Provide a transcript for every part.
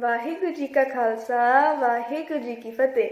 ਵਾਹਿਗੁਰੂ ਜੀ ਕਾ ਖਾਲਸਾ ਵਾਹਿਗੁਰੂ ਜੀ ਕੀ ਫਤਿਹ।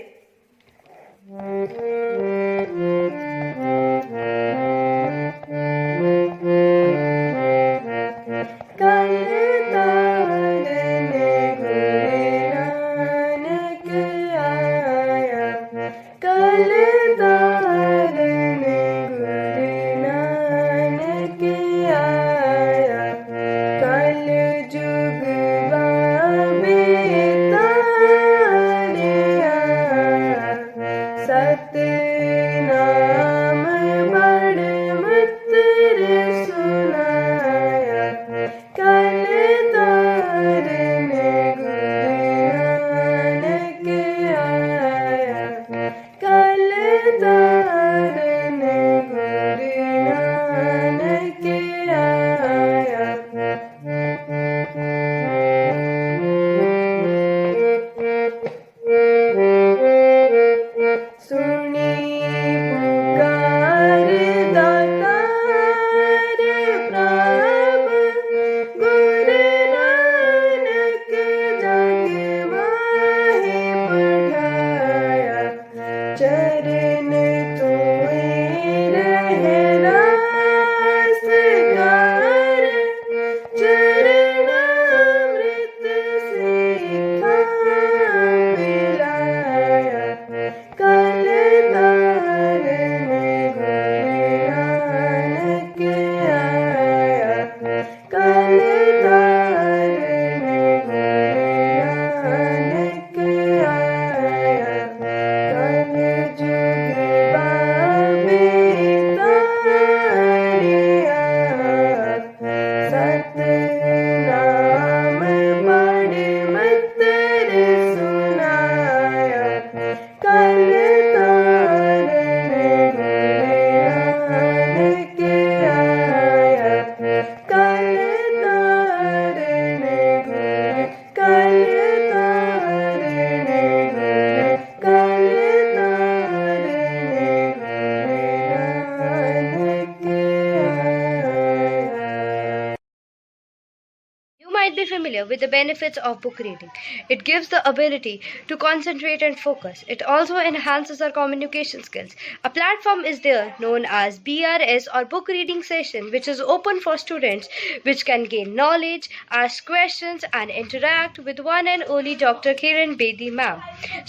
Be familiar with the benefits of book reading. It gives the ability to concentrate and focus. It also enhances our communication skills. A platform is there known as BRS or book reading session, which is open for students, which can gain knowledge, ask questions and interact with one and only Dr. Kiran Bedi ma'am.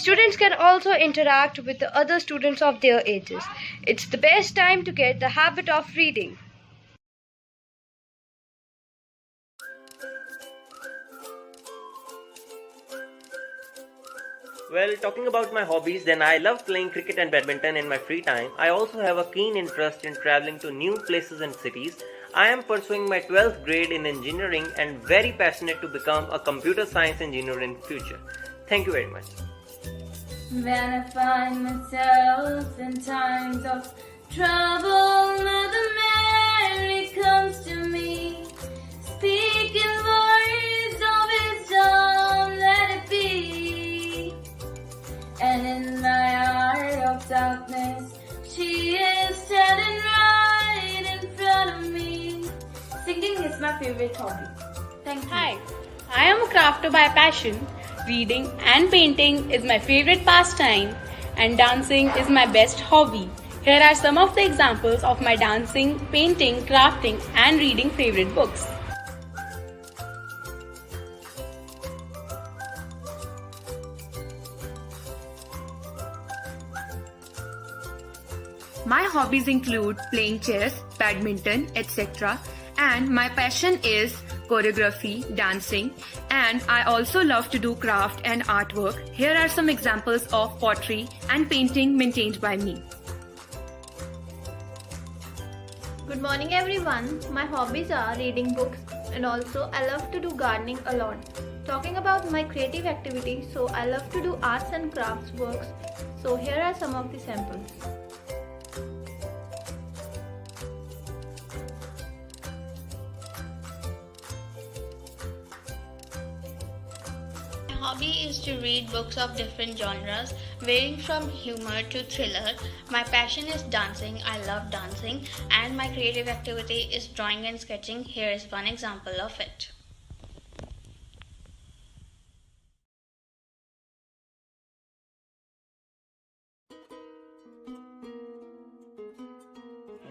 Students can also interact with the other students of their ages. It's the best time to get the habit of reading. Well, talking about my hobbies, then I love playing cricket and badminton in my free time. I also have a keen interest in traveling to new places and cities. I am pursuing my 12th grade in engineering and very passionate to become a computer science engineer in future. Thank you very much. When I find myself in times of trouble, Mother Mary comes to me, speaking words of wisdom, let it be. And in my hour of darkness, she is standing right in front of me. Singing is my favorite hobby. Thank you. Hi, I am a crafter by passion. Reading and painting is my favorite pastime, and dancing is my best hobby. Here are some of the examples of my dancing, painting, crafting, and reading favorite books. My hobbies include playing chess, badminton, etc. And my passion is choreography, dancing, and I also love to do craft and artwork. Here are some examples of pottery and painting maintained by me. Good morning everyone. My hobbies are reading books, and also I love to do gardening a lot. Talking about my creative activity, so I love to do arts and crafts works. So here are some of the samples. My hobby is to read books of different genres, varying from humor to thriller. My passion is dancing. I love dancing, and my creative activity is drawing and sketching. Here is one example of it.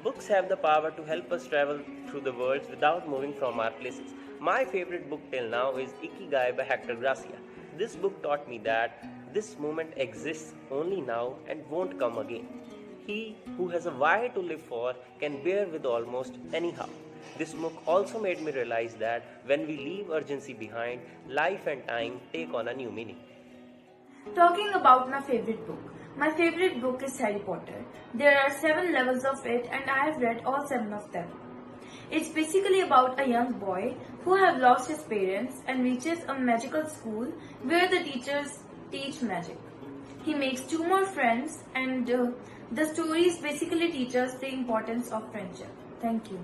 Books have the power to help us travel through the world without moving from our places. My favorite book till now is Ikigai by Hector Gracia. This book taught me that this moment exists only now and won't come again. He who has a why to live for can bear with almost anyhow. This book also made me realize that when we leave urgency behind, life and time take on a new meaning. Talking about my favorite book. My favorite book is Harry Potter. There are 7 levels of it and I have read all 7 of them. It's basically about a young boy who have lost his parents and reaches a magical school where the teachers teach magic. He makes 2 more friends and the stories basically teach us the importance of friendship. Thank you.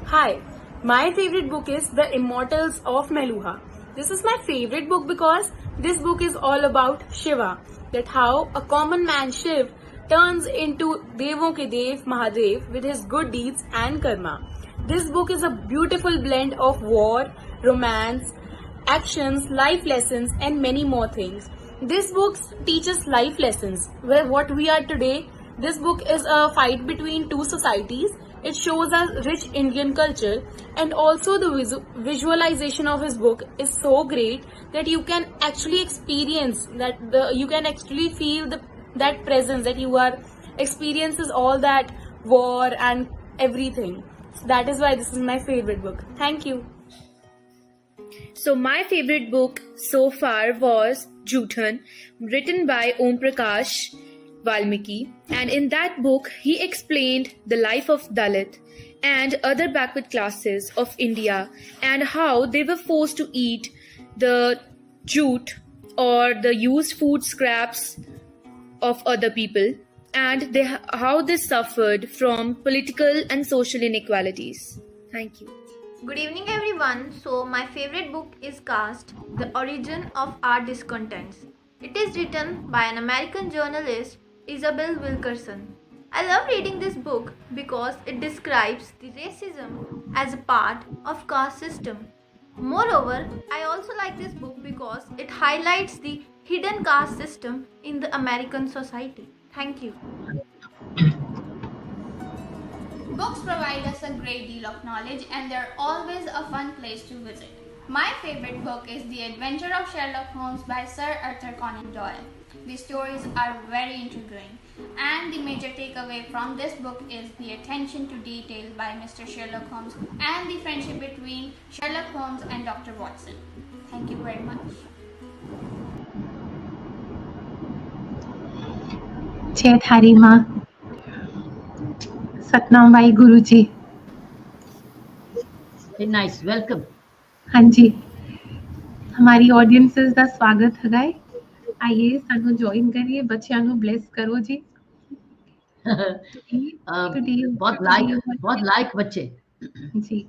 Hi, my favorite book is The Immortals of Meluha. This is my favorite book because this book is all about Shiva, that how a common man Shiv turns into Devon ke Dev Mahadev with his good deeds and karma. This book is a beautiful blend of war, romance, actions, life lessons and many more things. This book teaches life lessons. Where what we are today, this book is a fight between 2 societies. It shows us rich Indian culture, and also the visualization of his book is so great that you can actually experience that you can actually feel that presence that you are experiences all that war and everything. So that is why this is my favorite book. Thank you. So my favorite book so far was Juthan, written by Om Prakash Valmiki, and in that book he explained the life of Dalit and other backward classes of India and how they were forced to eat the jute or the used food scraps of other people, and how they suffered from political and social inequalities. Thank you. Good evening everyone. So my favorite book is Caste, The Origin of Our Discontents. It is written by an American journalist, Isabel Wilkerson. I love reading this book because it describes the racism as a part of caste system. Moreover, I also like this book because it highlights the hidden caste system in the American society. Thank you. Books provide us a great deal of knowledge and they're always a fun place to visit. My favorite book is The Adventure of Sherlock Holmes by Sir Arthur Conan Doyle. The stories are very intriguing, and the major takeaway from this book is the attention to detail by Mr. Sherlock Holmes and the friendship between Sherlock Holmes and Dr. Watson. Thank you very much. जय थारी माँ, सतनाम भाई गुरु जी। Very nice, welcome. हाँ जी, हमारी audiences ਦਾ ਸਵਾਗਤ ਹੈਗਾ। आइए ਸਾਨੂੰ ज्वाइन करिए, बच्चों ਨੂੰ ब्लेस करो जी। बहुत लाइक बच्चे जी।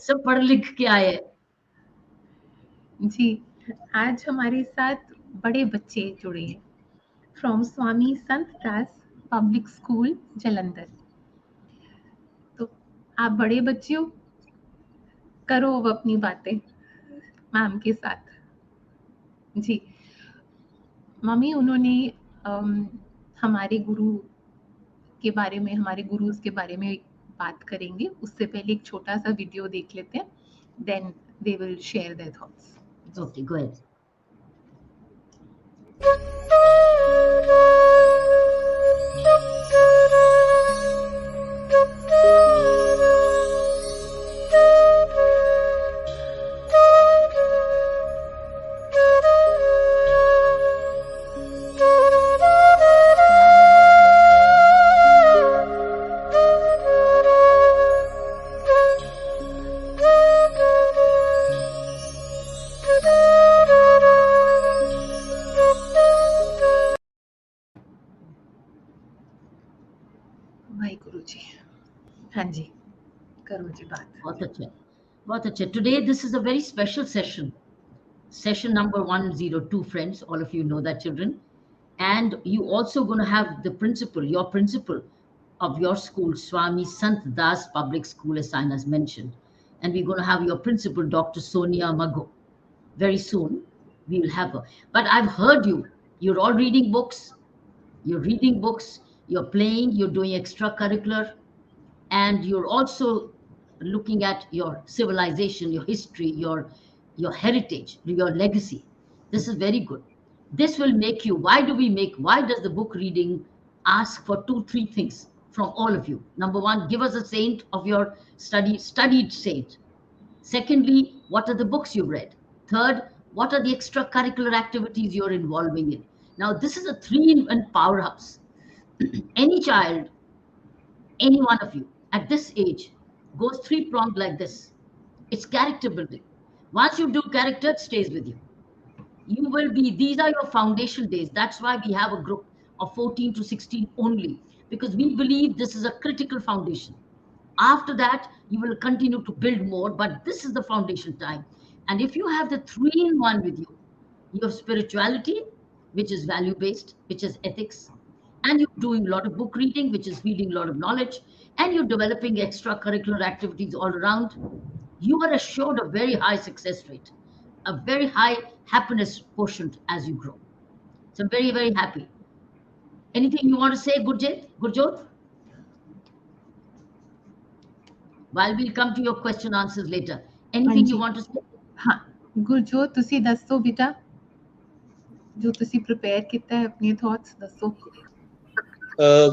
सब पढ़ लिख के आए जी। आज हमारे साथ बड़े बच्चे जुड़े हैं from Swami Sant Das public school Jalandhar. तो आप बड़े बच्चे हो, करो अब अपनी बातें मैम के साथ। जी मम्मी, उन्होंने हमारे गुरु के बारे में, हमारे गुरुज के बारे में बात करेंगे। उससे पहले एक छोटा सा वीडियो देख लेते हैं, then they will share their thoughts. Okay, go ahead. Waheguru ji. हाँ जी, करो जी बात। बहुत अच्छा, बहुत अच्छा. Today, this is a very special session. Session number 102, friends. All of you know that, children. And you also going to have the principal, your principal of your school, Swami Sant Das Public School, as Sainas mentioned. And we're going to have your principal, Dr. Sonia Mago. Very soon, we will have her. But I've heard you. You're all reading books. You're reading books. You're playing. You're doing extracurricular, and you're also looking at your civilization, your history, your heritage, your legacy. This is very good. This will make you, why does the book reading ask for two three things from all of you? Number one, give us a saint of your studied saint. Secondly, what are the books you've read? Third, what are the extracurricular activities you're involving in? Now this is a three in powerhouse. Any child, any one of you at this age goes three pronged like this. It's character building. Once you do character, it stays with you. You will be, these are your foundation days. That's why we have a group of 14 to 16 only, because we believe this is a critical foundation. After that, you will continue to build more, but this is the foundation time. And if you have the three in one with you, your spirituality, which is value based, which is ethics, and you're doing a lot of book reading, which is reading a lot of knowledge, and you're developing extracurricular activities all around, you are assured a very high success rate, a very high happiness quotient as you grow. So I'm very, very happy. Anything you want to say, Gurjot? While we'll come to your question answers later. Anything you want to say? हाँ, गुरजोत ਤੁਸੀਂ ਦੱਸੋ ਬੇਟਾ, ਜੋ ਤੁਸੀਂ prepare ਕੀਤਾ ਹੈ ਆਪਣੇ thoughts ਦੱਸੋ।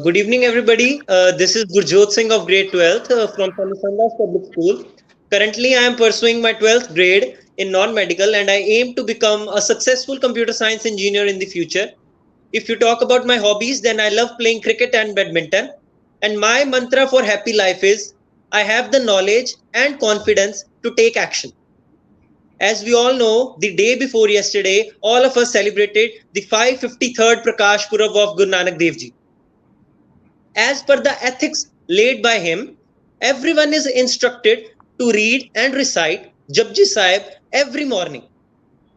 Good evening, everybody. This is Gurjot Singh of grade 12th from Sanisandas Public School. Currently, I am pursuing my 12th grade in non-medical, and I aim to become a successful computer science engineer in the future. If you talk about my hobbies, then I love playing cricket and badminton. And my mantra for happy life is, I have the knowledge and confidence to take action. As we all know, the day before yesterday, all of us celebrated the 553rd Prakash Purav of Guru Nanak Dev Ji. As per the ethics laid by him, everyone is instructed to read and recite Japji Sahib every morning.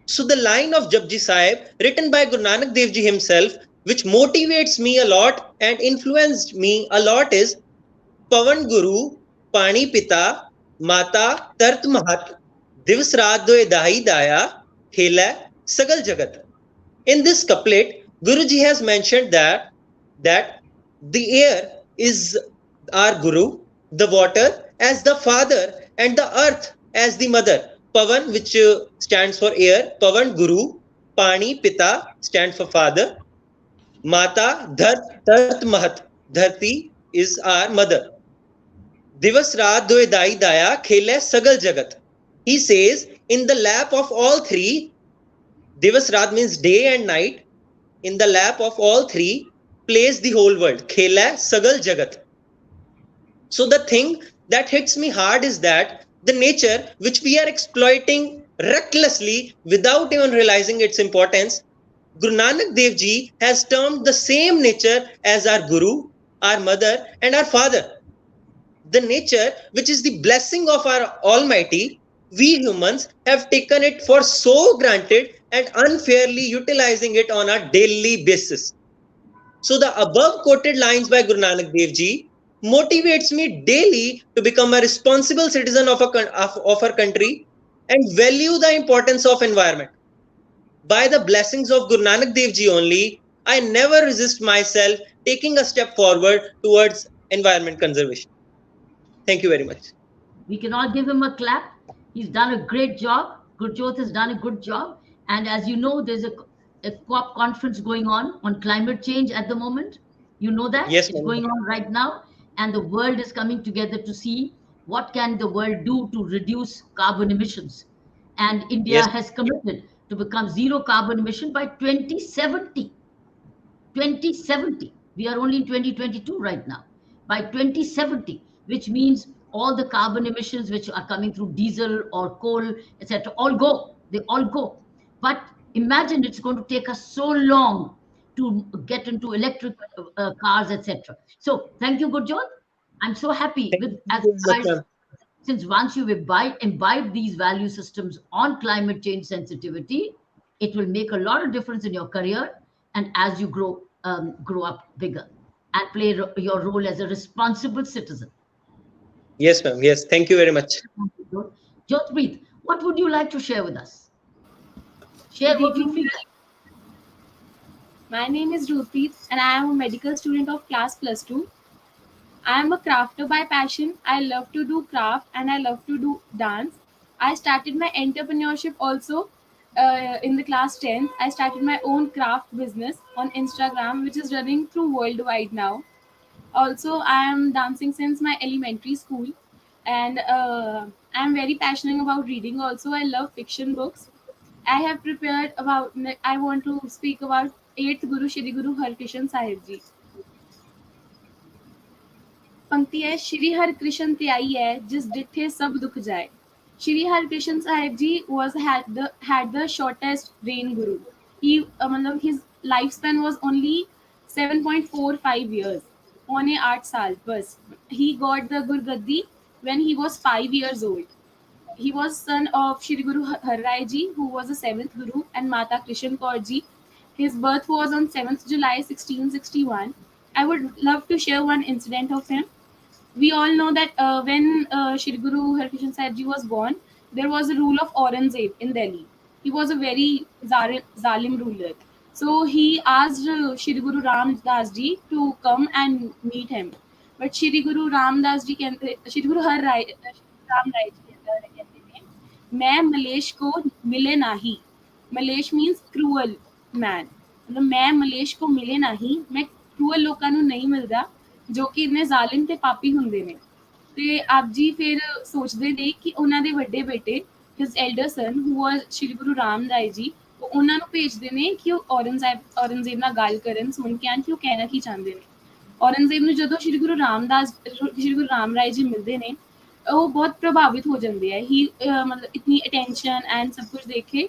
So the line of Japji Sahib, written by Guru Nanak Dev Ji himself, which motivates me a lot and influenced me a lot, is Pavan Guru, Pani Pita, Mata Tart Mahat, Divas Raat Doe Dahi Daya, Khela Sagal Jagat. In this couplet, Guruji has mentioned that the air is our Guru, the water as the father, and the earth as the mother. Pavan, which stands for air, Pavan Guru, Pani Pita stands for father, Mata Tart Mahat, Dharti is our mother. Divas Raat Doe Dai Daya Khele Sagal Jagat. He says, in the lap of all three, Divas Raat means day and night, in the lap of all three plays the whole world. Khela Sagal Jagat. So the thing that hits me hard is that the nature which we are exploiting recklessly without even realizing its importance, Guru Nanak Dev Ji has termed the same nature as our Guru, our mother, and our father. The nature which is the blessing of our Almighty, we humans have taken it for so granted and unfairly utilizing it on a daily basis. So the above quoted lines by Guru Nanak Dev Ji motivates me daily to become a responsible citizen of our country and value the importance of environment. By the blessings of Guru Nanak Dev Ji only, I never resist myself taking a step forward towards environment conservation. Thank you very much. We can all give him a clap. He's done a great job. Gurjot has done a good job. And as you know, there's a COP conference going on climate change at the moment. You know that? Yes, it's going on right now. And the world is coming together to see what can the world do to reduce carbon emissions. And India has committed to become zero carbon emission by 2070. 2070. We are only in 2022 right now. By 2070, which means all the carbon emissions which are coming through diesel or coal, etc., all go. They all go. But imagine it's going to take us so long to get into electric cars, etc. So thank you, Gurjot. I'm so happy Thank with you as very much, guys, ma'am. since once you've imbibed these value systems on climate change sensitivity, it will make a lot of difference in your career and as you grow up bigger and play your role as a responsible citizen. Yes, ma'am. Yes, thank you very much. Jotpreet, what would you like to share with us? Share Good what you evening. feel like. My name is Ruthpreet and I am a medical student of class plus 2. I am a crafter by passion. I love to do craft and I love to do dance. I started my entrepreneurship also in the class 10th. I started my own craft business on Instagram, which is running through worldwide now. Also, I am dancing since my elementary school, and I am very passionate about reading. Also, I love fiction books. I have prepared about. I want to speak about 8th Guru Shri Guru Harkrishan Sahib Ji. पंक्ति है श्री हरकृष्ण त्याई है जिस डिठे सब दुख जाए श्री हरकृष्ण साहिब जी was had the shortest reign guru he मतलब his lifespan was only 7.45 years पौने 8 साल बस he got the gurgaddi when he was 5 years old. He was son of Shri Guru Har Rai Ji, who was the seventh Guru, and Mata Krishan Kaur Ji. His birth was on 7th July 1661. I would love to share one incident of him. We all know that when Shri Guru Harkrishan Sahib Ji was born, there was a rule of Aurangzeb in Delhi. He was a very zalim ruler. So he asked Shri Guru Ram Das Ji to come and meet him. But Shri Guru Ram Das Ji Shri Guru Har Rai, Ram Rai Ji कहते हैं मैं मलेश को मिले नाही Mallesh means cruel man मतलब मैं ਮਲੇਸ਼ को ਮਿਲੇ ਨਹੀਂ ਮੈਂ ਕ੍ਰੂਅਲ ਲੋਕਾਂ ਨੂੰ ਨਹੀਂ ਮਿਲਦਾ ਜੋ ਕਿ ਇੰਨੇ ਜ਼ਾਲਿਮ ਤੇ ਪਾਪੀ ਹੁੰਦੇ ਨੇ ਤੇ ਆਪ ਜੀ ਫਿਰ ਸੋਚਦੇ ਨੇ ਕਿ ਉਹਨਾਂ ਦੇ ਵੱਡੇ ਬੇਟੇ ਹਿਸ ਐਲਡਰ ਸਨ ਹੂ ਵਾਸ ਸ਼੍ਰੀ ਗੁਰੂ ਰਾਮ ਰਾਏ ਜੀ ਉਹ ਉਹਨਾਂ ਨੂੰ ਭੇਜਦੇ ਨੇ ਕਿ ਉਹ ਔਰੰਗਜ਼ੇਬ ਨਾਲ ਗੱਲ ਕਰਨ ਸੁਣ ਕੇ ਆਣ ਕਿ ਉਹ ਕਹਿਣਾ ਕੀ ਚਾਹੁੰਦੇ ਨੇ ਔਰੰਗਜ਼ੇਬ ਨੂੰ ਜਦੋਂ ਸ਼੍ਰੀ ਗੁਰੂ ਸ਼੍ਰੀ ਗੁਰੂ ਰਾਮ ਰਾਏ ਜੀ ਮਿਲਦੇ ਨੇ ਉਹ ਬਹੁਤ ਪ੍ਰਭਾਵਿਤ ਹੋ ਜਾਂਦੇ ਹੈ ਹੀ मतलब इतनी अटेंशन एंड सब कुछ देखे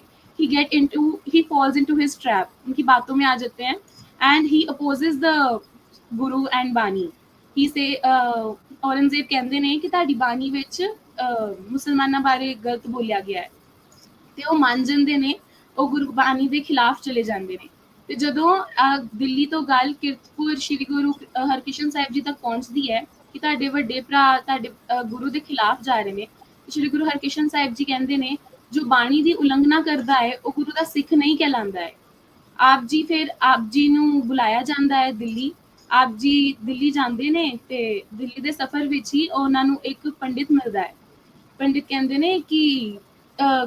he falls into his trap उनकी बातों में आ जाते हैं and he opposes the guru and bani he say Aurangzeb ਕਹਿੰਦੇ ਨੇ ਕਿ ਤੁਹਾਡੀ ਬਾਣੀ ਵਿੱਚ ਮੁਸਲਮਾਨਾਂ ਬਾਰੇ ਗਲਤ ਬੋਲਿਆ ਗਿਆ ਹੈ ਤੇ ਉਹ ਮੰਨ ਜਾਂਦੇ ਨੇ ਉਹ ਗੁਰਬਾਣੀ ਦੇ ਖਿਲਾਫ ਚਲੇ ਜਾਂਦੇ ਨੇ ਤੇ ਜਦੋਂ ਦਿੱਲੀ ਤੋਂ ਗੱਲ ਕੀਰਤਪੁਰ ਸ਼੍ਰੀ ਗੁਰੂ ਹਰਕ੍ਰਿਸ਼ਨ ਸਾਹਿਬ ਜੀ ਤੱਕ ਪਹੁੰਚਦੀ ਹੈ ਕਿ ਤੁਹਾਡੇ ਵੱਡੇ ਭਰਾ ਤੁਹਾਡੇ ਗੁਰੂ ਦੇ ਖਿਲਾਫ ਜਾ ਰਹੇ ਨੇ ਸ਼੍ਰੀ ਗੁਰੂ ਹਰਕ੍ਰਿਸ਼ਨ ਸਾਹਿਬ ਜੀ ਕਹਿੰਦੇ ਨੇ ਜੋ ਬਾਣੀ ਦੀ ਉਲੰਘਣਾ ਕਰਦਾ ਹੈ ਉਹ ਗੁਰੂ ਦਾ ਸਿੱਖ ਨਹੀਂ ਕਹਿਲਾਂਦਾ ਹੈ ਆਪ ਜੀ ਨੂੰ ਬੁਲਾਇਆ ਜਾਂਦਾ ਹੈ ਦਿੱਲੀ ਆਪ ਜੀ ਦਿੱਲੀ ਜਾਂਦੇ ਨੇ ਤੇ ਦਿੱਲੀ ਦੇ ਸਫ਼ਰ ਵਿੱਚ ਹੀ ਉਹਨਾਂ ਨੂੰ ਇੱਕ ਪੰਡਿਤ ਮਿਲਦਾ ਹੈ ਪੰਡਿਤ ਕਹਿੰਦੇ ਨੇ ਕਿ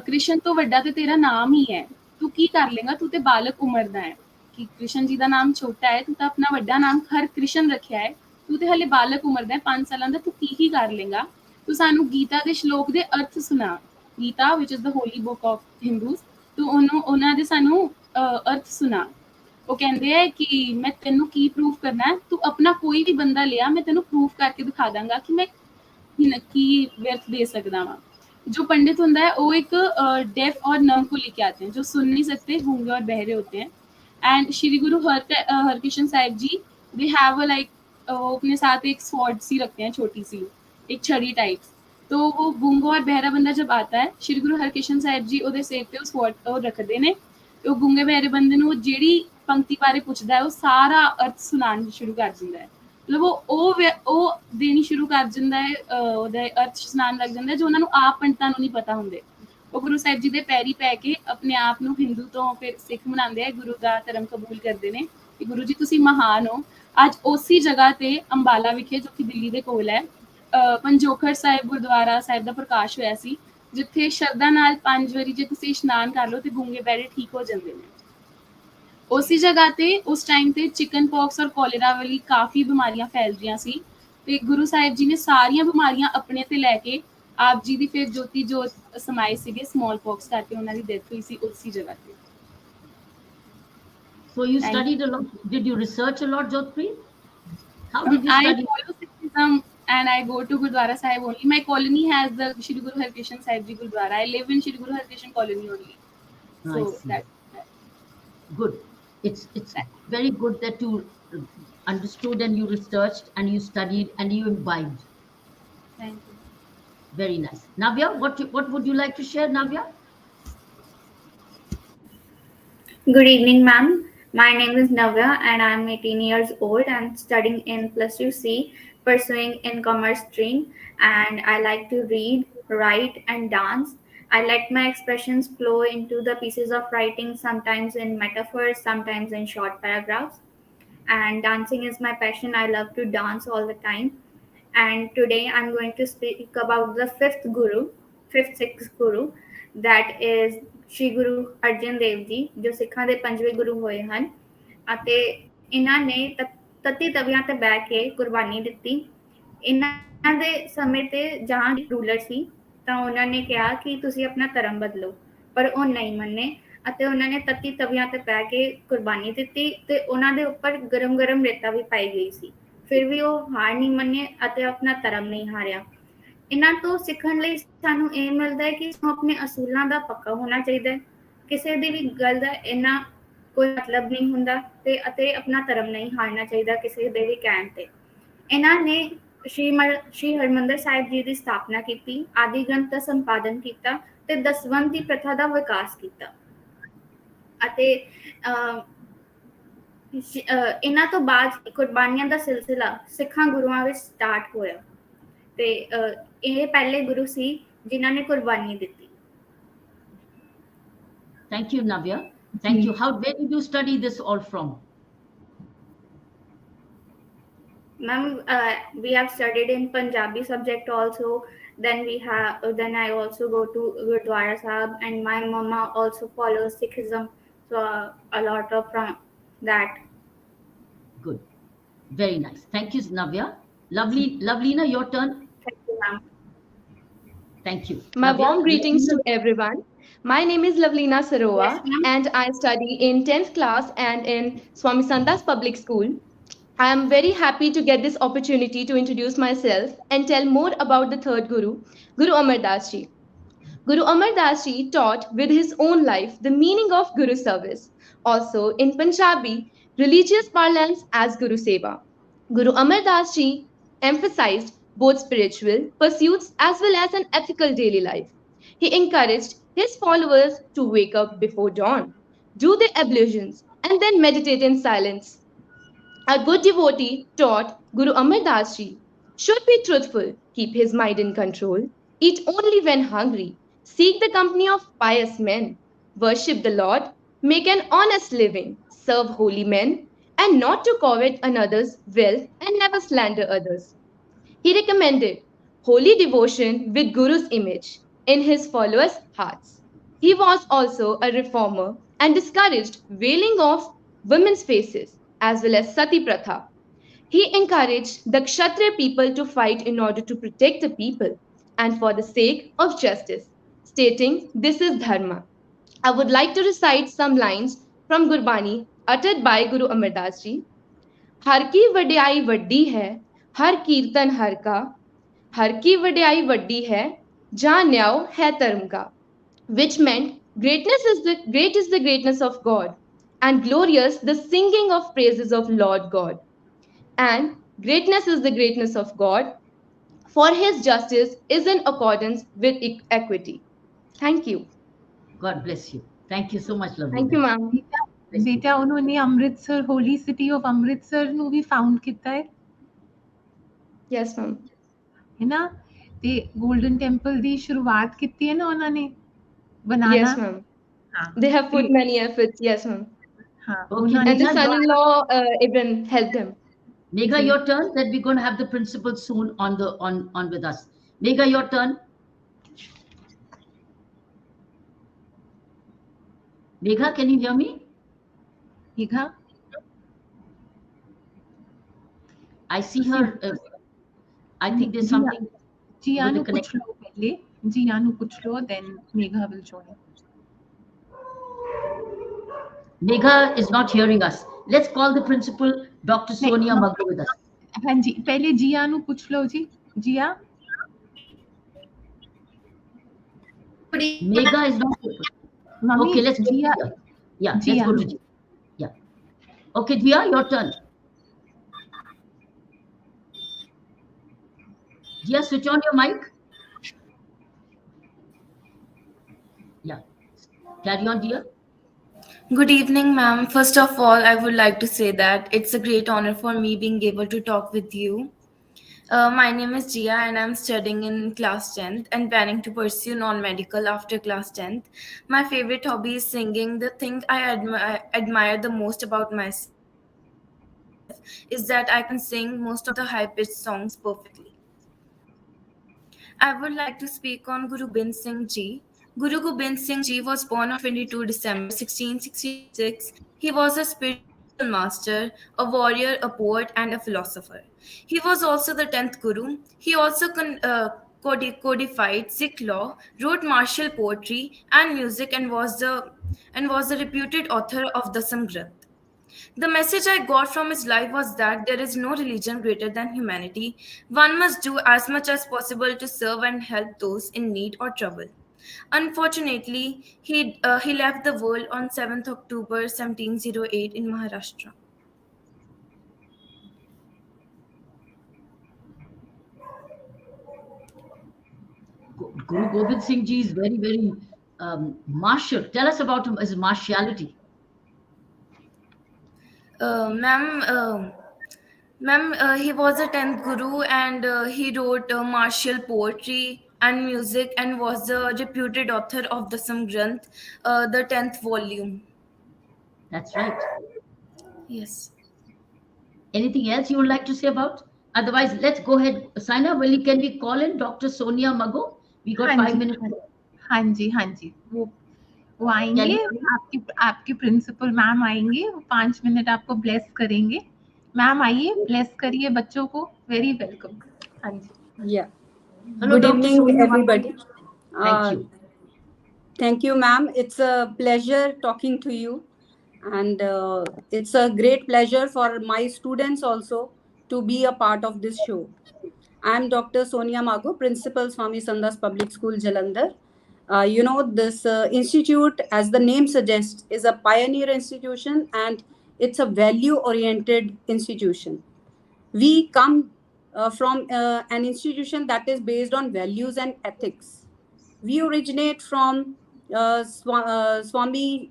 ਕ੍ਰਿਸ਼ਨ ਤੋਂ ਵੱਡਾ ਤੇ ਤੇਰਾ ਨਾਮ ਹੀ ਹੈ ਤੂੰ ਕੀ ਕਰ ਲੇਗਾ ਤੂੰ ਤੇ ਬਾਲਕ ਉਮਰ ਦਾ ਹੈ ਕਿ ਕ੍ਰਿਸ਼ਨ ਜੀ ਦਾ ਨਾਮ ਛੋਟਾ ਹੈ ਤੂੰ ਤਾਂ ਆਪਣਾ ਵੱਡਾ ਨਾਮ ਹਰ ਕ੍ਰਿਸ਼ਨ ਰੱਖਿਆ ਹੈ ਤੂੰ ਤੇ ਹਲੇ ਬਾਲਕ ਉਮਰ ਦਾ 5 ਸਾਲਾਂ ਦਾ ਤੂੰ ਕੀ ਕਰ ਲੇਗਾ ਤੂੰ ਸਾਨੂੰ ਗੀਤਾ ਦੇ ਸ਼ਲੋਕ ਦੇ ਅਰਥ ਸੁਣਾ ਗੀਤਾ ਵਿਚ is the holy book of Hindus ਤੂੰ ਉਹਨਾਂ ਦੇ ਸਾਨੂੰ ਅਰਥ ਸੁਣਾ ਉਹ ਕਹਿੰਦੇ ਹੈ ਕਿ ਮੈਂ ਤੈਨੂੰ ਕੀ ਪ੍ਰੂਫ ਕਰਨਾ ਹੈ ਤੂੰ ਆਪਣਾ ਕੋਈ ਵੀ ਬੰਦਾ ਲਿਆ ਮੈਂ ਤੈਨੂੰ ਪ੍ਰੂਫ ਕਰਕੇ ਦਿਖਾ ਦਾਂਗਾ ਕਿ ਮੈਂ ਕੀ व्यर्थ दे सकता वहाँ जो पंडित होता है वो एक डेफ और नर्म को लेके आते हैं जो सुन नहीं सकते गूंगे और बहरे होते हैं and Shri Guru Harkrishna Sahib ji they have like वो अपने साथ एक स्वॉर्ड सी रखते हैं छोटी सी एक छड़ी टाइप तो वो गूंगा और बहरा बंदा जब आता है श्री गुरु हरकृष्ण साहिब जी ਉਹਦੇ ਸਿਰ ਤੇ ਉਹ स्वॉर्ड रखते ਨੇ ਤੇ ਉਹ ਗੂੰਗੇ ਬਹਿਰੇ ਬੰਦੇ ਨੂੰ ਜਿਹੜੀ ਪੰਕਤੀ ਬਾਰੇ ਪੁੱਛਦਾ ਹੈ ਉਹ ਸਾਰਾ ਅਰਥ ਸੁਣਾਉਣ ਸ਼ੁਰੂ ਕਰ ਦਿੰਦਾ ਹੈ मतलब ਉਹ ਦੇਣੀ ਸ਼ੁਰੂ ਕਰ ਦਿੰਦਾ ਹੈ ਉਹਦਾ ਅਰਥ ਸੁਣਾਉਣ ਲੱਗ ਜਾਂਦਾ ਜੋ ਉਹਨਾਂ ਨੂੰ ਆਪ ਪੰਡਤਾਂ ਨੂੰ ਨਹੀਂ ਪਤਾ ਹੁੰਦੇ ਉਹ ਗੁਰੂ ਸਾਹਿਬ ਜੀ ਦੇ ਪੈਰੀ ਪੈ ਕੇ ਆਪਣੇ ਆਪ ਨੂੰ ਹਿੰਦੂ ਤੋਂ ਫਿਰ ਸਿੱਖ ਬਣਾਉਂਦੇ ਆ ਗੁਰੂ ਦਾ ਧਰਮ ਕਬੂਲ ਕਰਦੇ ਨੇ ਕਿ ਗੁਰੂ ਜੀ ਤੁਸੀਂ ਮਹਾਨ ਹੋ ਅੱਜ ਉਸੇ ਜਗ੍ਹਾ ਤੇ ਅੰਬਾਲਾ ਵਿਖੇ ਜੋ ਕਿ ਦਿੱਲੀ ਦੇ ਕੋਲ ਹੈ ਪੰਜੋਖਰ ਸਾਹਿਬ ਗੁਰਦੁਆਰਾ ਸਾਹਿਬ ਦਾ ਪ੍ਰਕਾਸ਼ ਹੋਇਆ ਸੀ ਜਿੱਥੇ ਸ਼ਰਧਾ ਨਾਲ 5 ਵਾਰੀ ਜੇ ਤੁਸੀਂ ਇਸ਼ਨਾਨ ਕਰ ਲਓ ਤੇ ਗੂੰਗੇ ਬਹਿਰੇ ਠੀਕ ਹੋ ਜਾਂਦੇ ਨੇ ਉਸੇ ਜਗ੍ਹਾ ਤੇ ਉਸ ਟਾਈਮ ਤੇ ਚਿਕਨ ਪੌਕਸ ਔਰ ਕੋਲੇਰਾ ਵਾਲੀ ਕਾਫੀ ਬਿਮਾਰੀਆਂ ਫੈਲ ਰਹੀਆਂ ਸੀ ਤੇ ਗੁਰੂ ਸਾਹਿਬ ਜੀ ਨੇ ਸਾਰੀਆਂ ਬਿਮਾਰੀਆਂ ਆਪਣੇ ਤੇ ਲੈ ਕੇ ਆਪ ਜੀ ਦੀ ਫਿਰ ਜੋਤੀ ਜੋਤ ਸਮਾਏ ਸੀਗੇ ਸਮਾਲ ਪੌਕਸ ਕਰਕੇ ਉਹਨਾਂ ਦੀ ਡੈਥ ਹੋਈ ਸੀ ਉਸੇ ਜਗ੍ਹਾ ਤੇ So you studied a lot. Did you research a lot, Jotpreet? How did you study? I follow Sikhism and I go to Gurdwara Sahib only. My colony has the Shri Guru Harkrishan Sahib Ji Gurdwara. I live in Shri Guru Harkrishan colony only. So I see. that's Good. It's very good that you understood and you researched and you studied and you imbibed. Thank you. Very nice. Navya, what would you like to share, Navya? Good evening, ma'am. My name is Navya and I'm 18 years old. I'm studying in plus 2C, pursuing in commerce stream, and I like to read, write, and dance. I let my expressions flow into the pieces of writing, sometimes in metaphors, sometimes in short paragraphs. And dancing is my passion. I love to dance all the time. And today I'm going to speak about the fifth sixth Guru, that is Shri Guru Arjan Dev Ji, ਜੋ ਸਿੱਖਾਂ ਦੇ ਪੰਜਵੇਂ ਗੁਰੂ ਹੋਏ ਹਨ ਅਤੇ ਇਹਨਾਂ ਨੇ ਤਤੀ ਤਵੀਆਂ ਤੇ ਬਹਿ ਕੇ ਕੁਰਬਾਨੀ ਦਿੱਤੀ। ਇਹਨਾਂ ਦੇ ਸਮੇਂ ਤੇ ਜਹਾਂ ਰੂਲਰ ਸੀ ਤਾਂ ਉਹਨਾਂ ਨੇ ਕਿਹਾ ਕਿ ਤੁਸੀਂ ਆਪਣਾ ਧਰਮ ਬਦਲੋ, ਪਰ ਉਹ ਨਹੀਂ ਮੰਨੇ ਅਤੇ ਉਹਨਾਂ ਨੇ ਤੱਤੀ ਤਵੀਆਂ ਤੇ ਬਹਿ ਕੇ ਕੁਰਬਾਨੀ ਦਿੱਤੀ ਤੇ ਉਹਨਾਂ ਦੇ ਉੱਪਰ ਗਰਮ ਗਰਮ ਰੇਤਾ ਵੀ ਪਾਈ ਗਈ ਸੀ। ਫਿਰ ਵੀ ਉਹ ਹਾਰ ਨਹੀਂ ਮੰਨੇ ਅਤੇ ਆਪਣਾ ਧਰਮ ਨਹੀਂ ਹਾਰਿਆ। ਇਹਨਾਂ ਤੋਂ ਸਿੱਖਣ ਲਈ ਸਾਨੂੰ ਇਹ ਮਿਲਦਾ ਹੈ ਕਿ ਸਾਨੂੰ ਆਪਣੇ ਅਸੂਲਾਂ ਦਾ ਪੱਕਾ ਹੋਣਾ ਚਾਹੀਦਾ ਹੈ। ਕਿਸੇ ਦੀ ਵੀ ਗੱਲ ਦਾ ਇੰਨਾ ਕੋਈ ਮਤਲਬ ਨਹੀਂ ਹੁੰਦਾ ਤੇ ਅਤੇ ਆਪਣਾ ਧਰਮ ਨਹੀਂ ਹਾਰਨਾ ਚਾਹੀਦਾ ਕਿਸੇ ਦੇ ਵੀ ਕਹਿਣ ਤੇ। ਇਹਨਾਂ ਨੇ ਸ਼੍ਰੀ ਹਰਿਮੰਦਰ ਸਾਹਿਬ ਜੀ ਦੀ ਸਥਾਪਨਾ ਕੀਤੀ, ਆਦਿ ਗ੍ਰੰਥ ਦਾ ਸੰਪਾਦਨ ਕੀਤਾ ਤੇ ਦਸਵੰਧ ਦੀ ਪ੍ਰਥਾ ਦਾ ਵਿਕਾਸ ਕੀਤਾ ਅਤੇ ਇਹਨਾਂ ਤੋਂ ਬਾਅਦ ਕੁਰਬਾਨੀਆਂ ਦਾ ਸਿਲਸਿਲਾ ਸਿੱਖਾਂ ਗੁਰੂਆਂ ਵਿੱਚ ਸਟਾਰਟ ਹੋਇਆ ਤੇ ਇਹ ਪਹਿਲੇ ਗੁਰੂ ਸੀ ਜਿਨ੍ਹਾਂ ਨੇ ਕੁਰਬਾਨੀ ਦਿੱਤੀ। Thank you, Navya. Thank you. Where did you study this all from? Ma'am, we have studied in Punjabi subject also. Then I also go to Gurdwara Sahib, and my mama also follows Sikhism, so a lot of from that. Good. Very nice. Thank you, Navya. Lovelina, your turn. Thank you, ma'am. Thank you. My Navya, warm greetings to everyone. My name is Lavlina Sarowa, Yes, ma'am. and I study in 10th class and in Swami Sandas Public School. I am very happy to get this opportunity to introduce myself and tell more about the third Guru, Guru Amar Das Ji. Guru Amar Das Ji taught with his own life the meaning of Guru service, also in Punjabi religious parlance as Guru Seva. Guru Amar Das Ji emphasized both spiritual pursuits as well as an ethical daily life. He encouraged his followers to wake up before dawn, do their ablutions, and then meditate in silence. A good devotee taught Guru Amar Das Ji should be truthful, keep his mind in control, eat only when hungry, seek the company of pious men, worship the Lord, make an honest living, serve holy men, and not to covet another's wealth and never slander others. He recommended holy devotion with Guru's image in his followers' hearts. He was also a reformer and discouraged veiling of women's faces as well as sati pratha. He encouraged the Kshatriya people to fight in order to protect the people and for the sake of justice, stating this is dharma. I would like to recite some lines from Gurbani uttered by Guru Amar Das Ji. हर की वड्याई वड्डी है, हर कीर्तन हर का, हर की वड्याई वड्डी है, जहाँ न्याय है धर्म का. Which meant great is the greatness of God, and glorious the singing of praises of Lord God. And greatness is the greatness of God, for his justice is in accordance with equity. Thank you. God bless you. Thank you so much, Lovelina. Thank you, ma'am. ਬੇਟਾ ਉन्होंने ਅੰਮ੍ਰਿਤਸਰ ਹੋਲੀ city of Amritsar ਨੂੰ ਵੀ found ਕੀਤਾ ਹੈ Yes, ma'am. ਹੈ ਨਾ ਤੇ golden temple ਦੀ ਸ਼ੁਰੂਆਤ ਕੀਤੀ ਹੈ ਨਾ ਉਹਨਾਂ ਨੇ ਬਣਾਣਾ। Yes, ma'am. They have put many efforts. Yes, ma'am. ਹਾਂ Okay, And the Megha, son-in-law even helped him. Megha, your turn. That we're going to have the principal soon on with us. Megha, your turn. Megha, can you hear me? ਹੀਗਾ I see her. I think there's something. ਜੀਆ with the ਨੂੰ ਪੁੱਛ connection. ਲਓ ਪਹਿਲੇ ਜੀਆ ਨੂੰ ਪੁੱਛ ਲਓ then Megha will join. Megha is not hearing us. Let's call the principal, Dr. Sonia no. Magga, with us. ਹਾਂਜੀ ਪਹਿਲੇ ਜੀਆ ਨੂੰ ਪੁੱਛ ਲਓ ਜੀ ਜੀਆ Megha is not. Mummy Okay, let's go. ਜੀਆ Yeah, let's Jia. go to Jia. Yeah. Okay, Dia, your turn. Dia, switch on your mic. Yeah. Carry on, Dia. Good evening, ma'am. First of all, I would like to say that it's a great honor for me being able to talk with you. My name is Jia, and I'm studying in class 10th and planning to pursue non medical after class 10th. My favorite hobby is singing. The thing I admire the most about myself is that I can sing most of the high pitched songs perfectly. I would like to speak on Guru Gobind Singh Ji. Guru Gobind Singh Ji was born on 22 December 1666. He was a spiritual master, a warrior, a poet, and a philosopher. He was also the 10th Guru. He also codified Sikh law, wrote martial poetry and music, and was the reputed author of the Samgranth. The message I got from his life was that there is no religion greater than humanity. One must do as much as possible to serve and help those in need or trouble. Unfortunately, he left the world on 7th October 1708 in Maharashtra. Guru Gobind Singh Ji is very, very martial. Tell us about his martiality. Ma'am, he was a 10th Guru, and he wrote martial poetry and music and was the reputed author of the Samgranth, the 10th volume. That's right. Yes. Anything else you would like to say about? Otherwise, let's go ahead. Saina, can we call in Dr. Sonia Mago? We got हाँ 5 minutes. हाँ जी, हाँ जी, वो Can आएंगे, you? आपकी आपके principal ma'am आएंगे, वो 5 minute आपको ब्लेस करेंगे। मैम आइए, ब्लेस करिए बच्चों को। Very welcome. हाँ जी। Yeah. Hello, Good Dr. evening, Sonia Mago. everybody. Thank Uh, you. Thank you, ma'am. It's a pleasure talking to you. And it's a great pleasure for my students also to be a part of this show. I'm Dr. Sonia Mago, Principal Swami Sandas Public School, Jalandhar. This institute, as the name suggests, is a pioneer institution, and it's a value oriented institution. We come from an institution that is based on values and ethics. We originate from Swami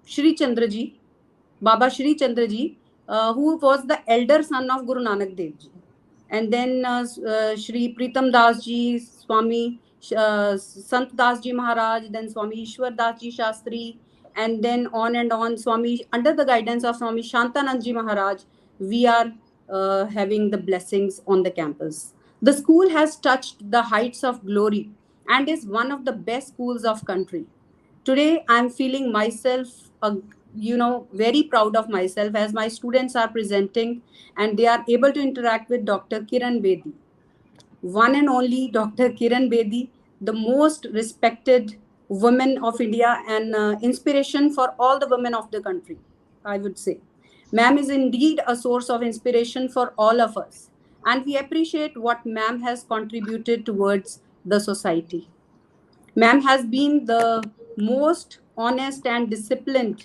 Shri Chandraji, Baba Shri Chandraji, who was the elder son of Guru Nanak Dev Ji. And then Shri Pritam Das Ji, Swami Sant Das Ji Maharaj, then Swami Ishwar Das Ji Shastri, and then on and on, Swami, under the guidance of Swami Shantanand Ji Maharaj, we are having the blessings on the campus. The school has touched the heights of glory and is one of the best schools of country. Today, I'm feeling myself, very proud of myself as my students are presenting and they are able to interact with Dr. Kiran Bedi, one and only Dr. Kiran Bedi, the most respected woman of India and inspiration for all the women of the country, I would say. Ma'am is indeed a source of inspiration for all of us, and we appreciate what ma'am has contributed towards the society. Ma'am has been the most honest and disciplined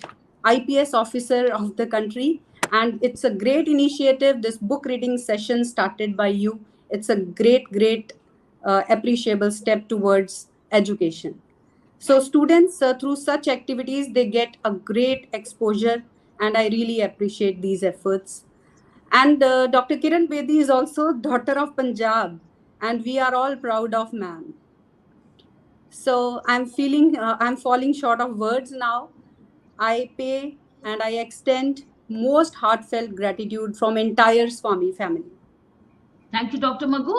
IPS officer of the country, and it's a great initiative. This book reading session started by you. It's a great, appreciable step towards education. So students, through such activities, they get a great exposure, and I really appreciate these efforts. And Dr. Kiran Bedi is also daughter of Punjab, and we are all proud of ma'am. So I'm falling short of words now. I pay and I extend most heartfelt gratitude from entire Swami family. Thank you, Dr. Magu.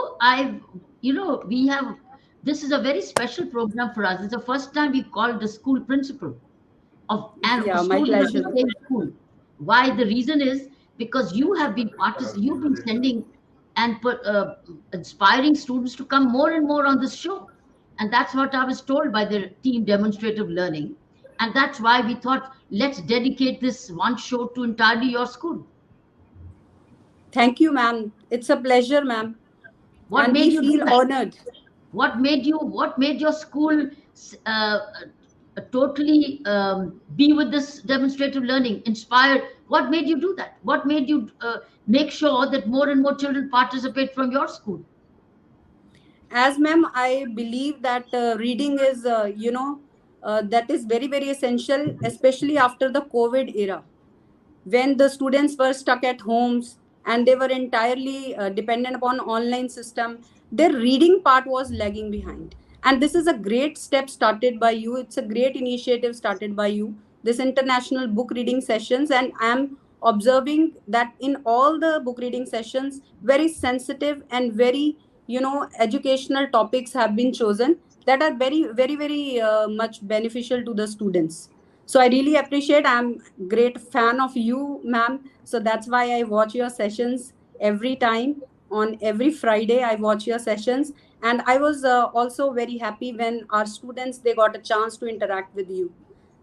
We have, this is a very special program for us. It's the first time we called the school principal of and a Yeah, my student of pleasure. the same school. Why? The reason is because you've been sending and inspiring students to come more and more on this show. And that's what I was told by the team Demonstrative Learning. And that's why we thought, let's dedicate this one show to entirely your school. Thank you, ma'am. It's a pleasure, ma'am. What And made we you do feel that? honored. What made your school uh, totally be with this demonstrative learning, inspired? What made you do that? What made you make sure that more and more children participate from your school? As ma'am, I believe that reading is, that is very, very essential, especially after the COVID era, when the students were stuck at homes and they were entirely dependent upon online system. Their reading part was lagging behind, and this is a great step started by you. It's a great initiative started by you, this international book reading sessions. And I'm observing that in all the book reading sessions, very sensitive and very, educational topics have been chosen that are very, very, very much beneficial to the students. So I really appreciate. I'm great fan of you, ma'am. So that's why I watch your sessions every time. On every Friday, I watch your sessions, and I was also very happy when our students they got a chance to interact with you.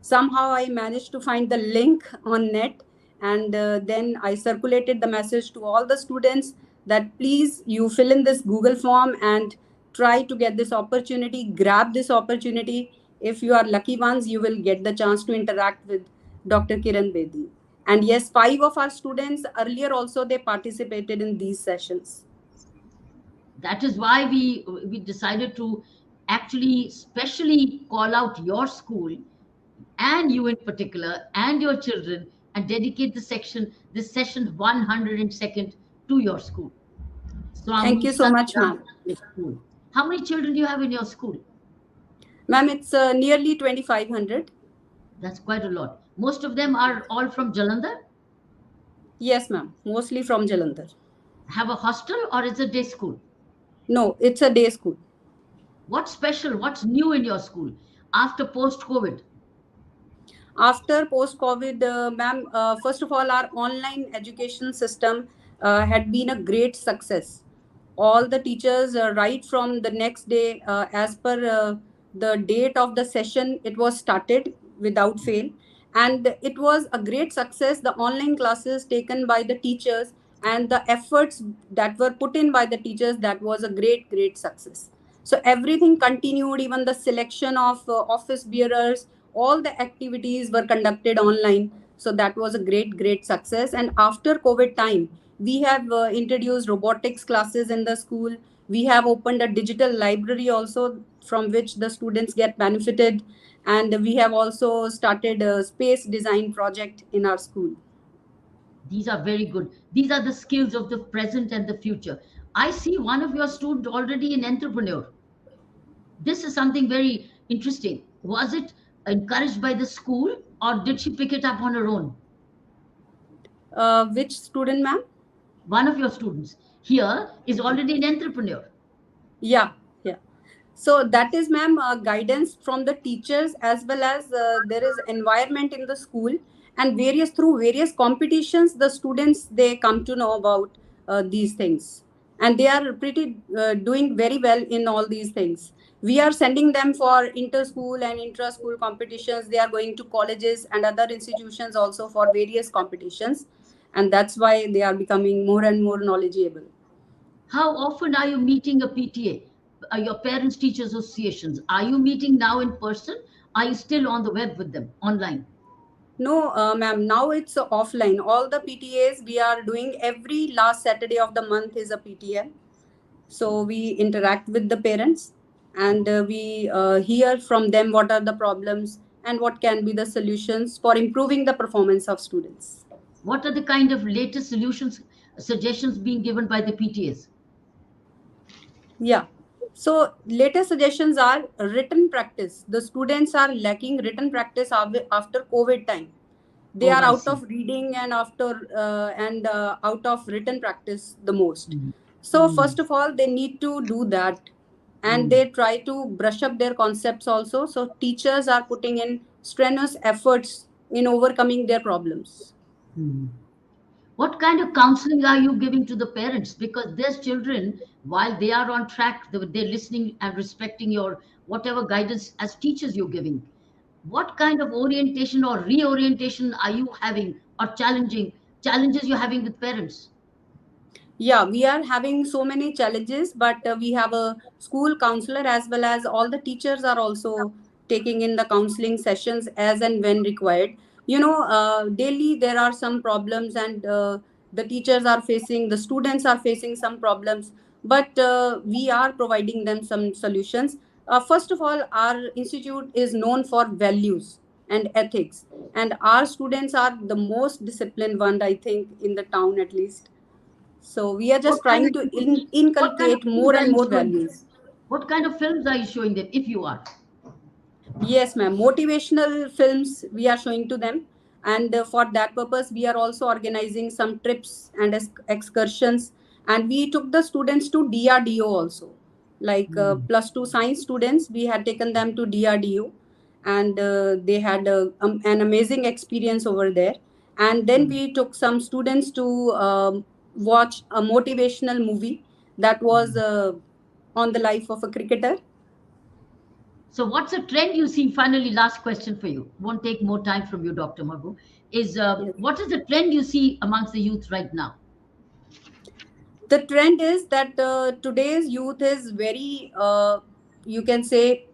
Somehow I managed to find the link on net, and then I circulated the message to all the students that please you fill in this Google form and try to get this opportunity, grab this opportunity. If you are lucky ones, you will get the chance to interact with Dr. Kiran Bedi. And yes, 5 of our students earlier also they participated in these sessions. That is why we decided to actually specially call out your school, and you in particular, and your children, and dedicate this session 102nd to your school. Thank Swami you so much, Santram ma'am. School. How many children do you have in your school? Ma'am, it's nearly 2,500. That's quite a lot. Most of them are all from Jalandhar. Yes, ma'am. Mostly from Jalandhar. Have a hostel or is it day school? No, it's a day school. What's special? What's new in your school after post COVID? After post COVID, ma'am, first of all, our online education system had been a great success. All the teachers, right from the next day, as per the date of the session, it was started without fail. And it was a great success. The online classes taken by the teachers and the efforts that were put in by the teachers, that was a great, great success. So everything continued, even the selection of office bearers, all the activities were conducted online. So that was a great, great success. And after COVID time, we have introduced robotics classes in the school. We have opened a digital library also, from which the students get benefited. And we have also started a space design project in our school. These are very good. These are the skills of the present and the future. I see one of your students already an entrepreneur. This is something very interesting. Was it encouraged by the school or did she pick it up on her own? Which student, ma'am? One of your students here is already an entrepreneur. Yeah, yeah. So that is, ma'am, guidance from the teachers, as well as there is environment in the school, and various through various competitions, the students they come to know about these things, and they are pretty doing very well in all these things. We are sending them for inter-school and intra-school competitions. They are going to colleges and other institutions also for various competitions, and that's why they are becoming more and more knowledgeable. How often are you meeting a PTA, your parents teachers associations? Are you meeting now in person? Are you still on the web with them online? No, ma'am. Now it's offline. All the PTAs we are doing every last Saturday of the month is a PTA. So we interact with the parents, and we hear from them what are the problems and what can be the solutions for improving the performance of students. What are the kind of latest solutions, suggestions being given by the PTAs? Yeah. So latest suggestions are written practice. The students are lacking written practice after COVID time. They Oh, are I out see. of reading and out of written practice the most. Mm, So mm, first of all, they need to do that, and mm, they try to brush up their concepts also. So teachers are putting in strenuous efforts in overcoming their problems. mm. What kind of counseling are you giving to the parents? Because there's children, while they are on track, they're listening and respecting your whatever guidance as teachers you're giving. What kind of orientation or reorientation are you having, or challenges you're having with parents? Yeah, we are having so many challenges, but we have a school counselor, as well as all the teachers are also taking in the counseling sessions as and when required. Daily there are some problems, and the teachers are facing, the students are facing some problems, but we are providing them some solutions. First of all, our institute is known for values and ethics, and our students are the most disciplined one, I think, in the town at least. So we are What just kind trying of to what kind of inculcate films more are and you more showing them? values. What kind of films are you showing them, if you are? Yes, ma'am. Motivational films we are showing to them. And for that purpose, we are also organizing some trips and excursions. And we took the students to DRDO also. Like Hmm. plus two science students, we had taken them to DRDO. And they had an amazing experience over there. And then Hmm. we took some students to watch a motivational movie that was on the life of a cricketer. So, what's a trend you see? Finally, last question for you. Won't take more time from you, Dr. Magu. Is Yes. what is the trend you see amongst the youth right now? The trend is that today's youth is very you can say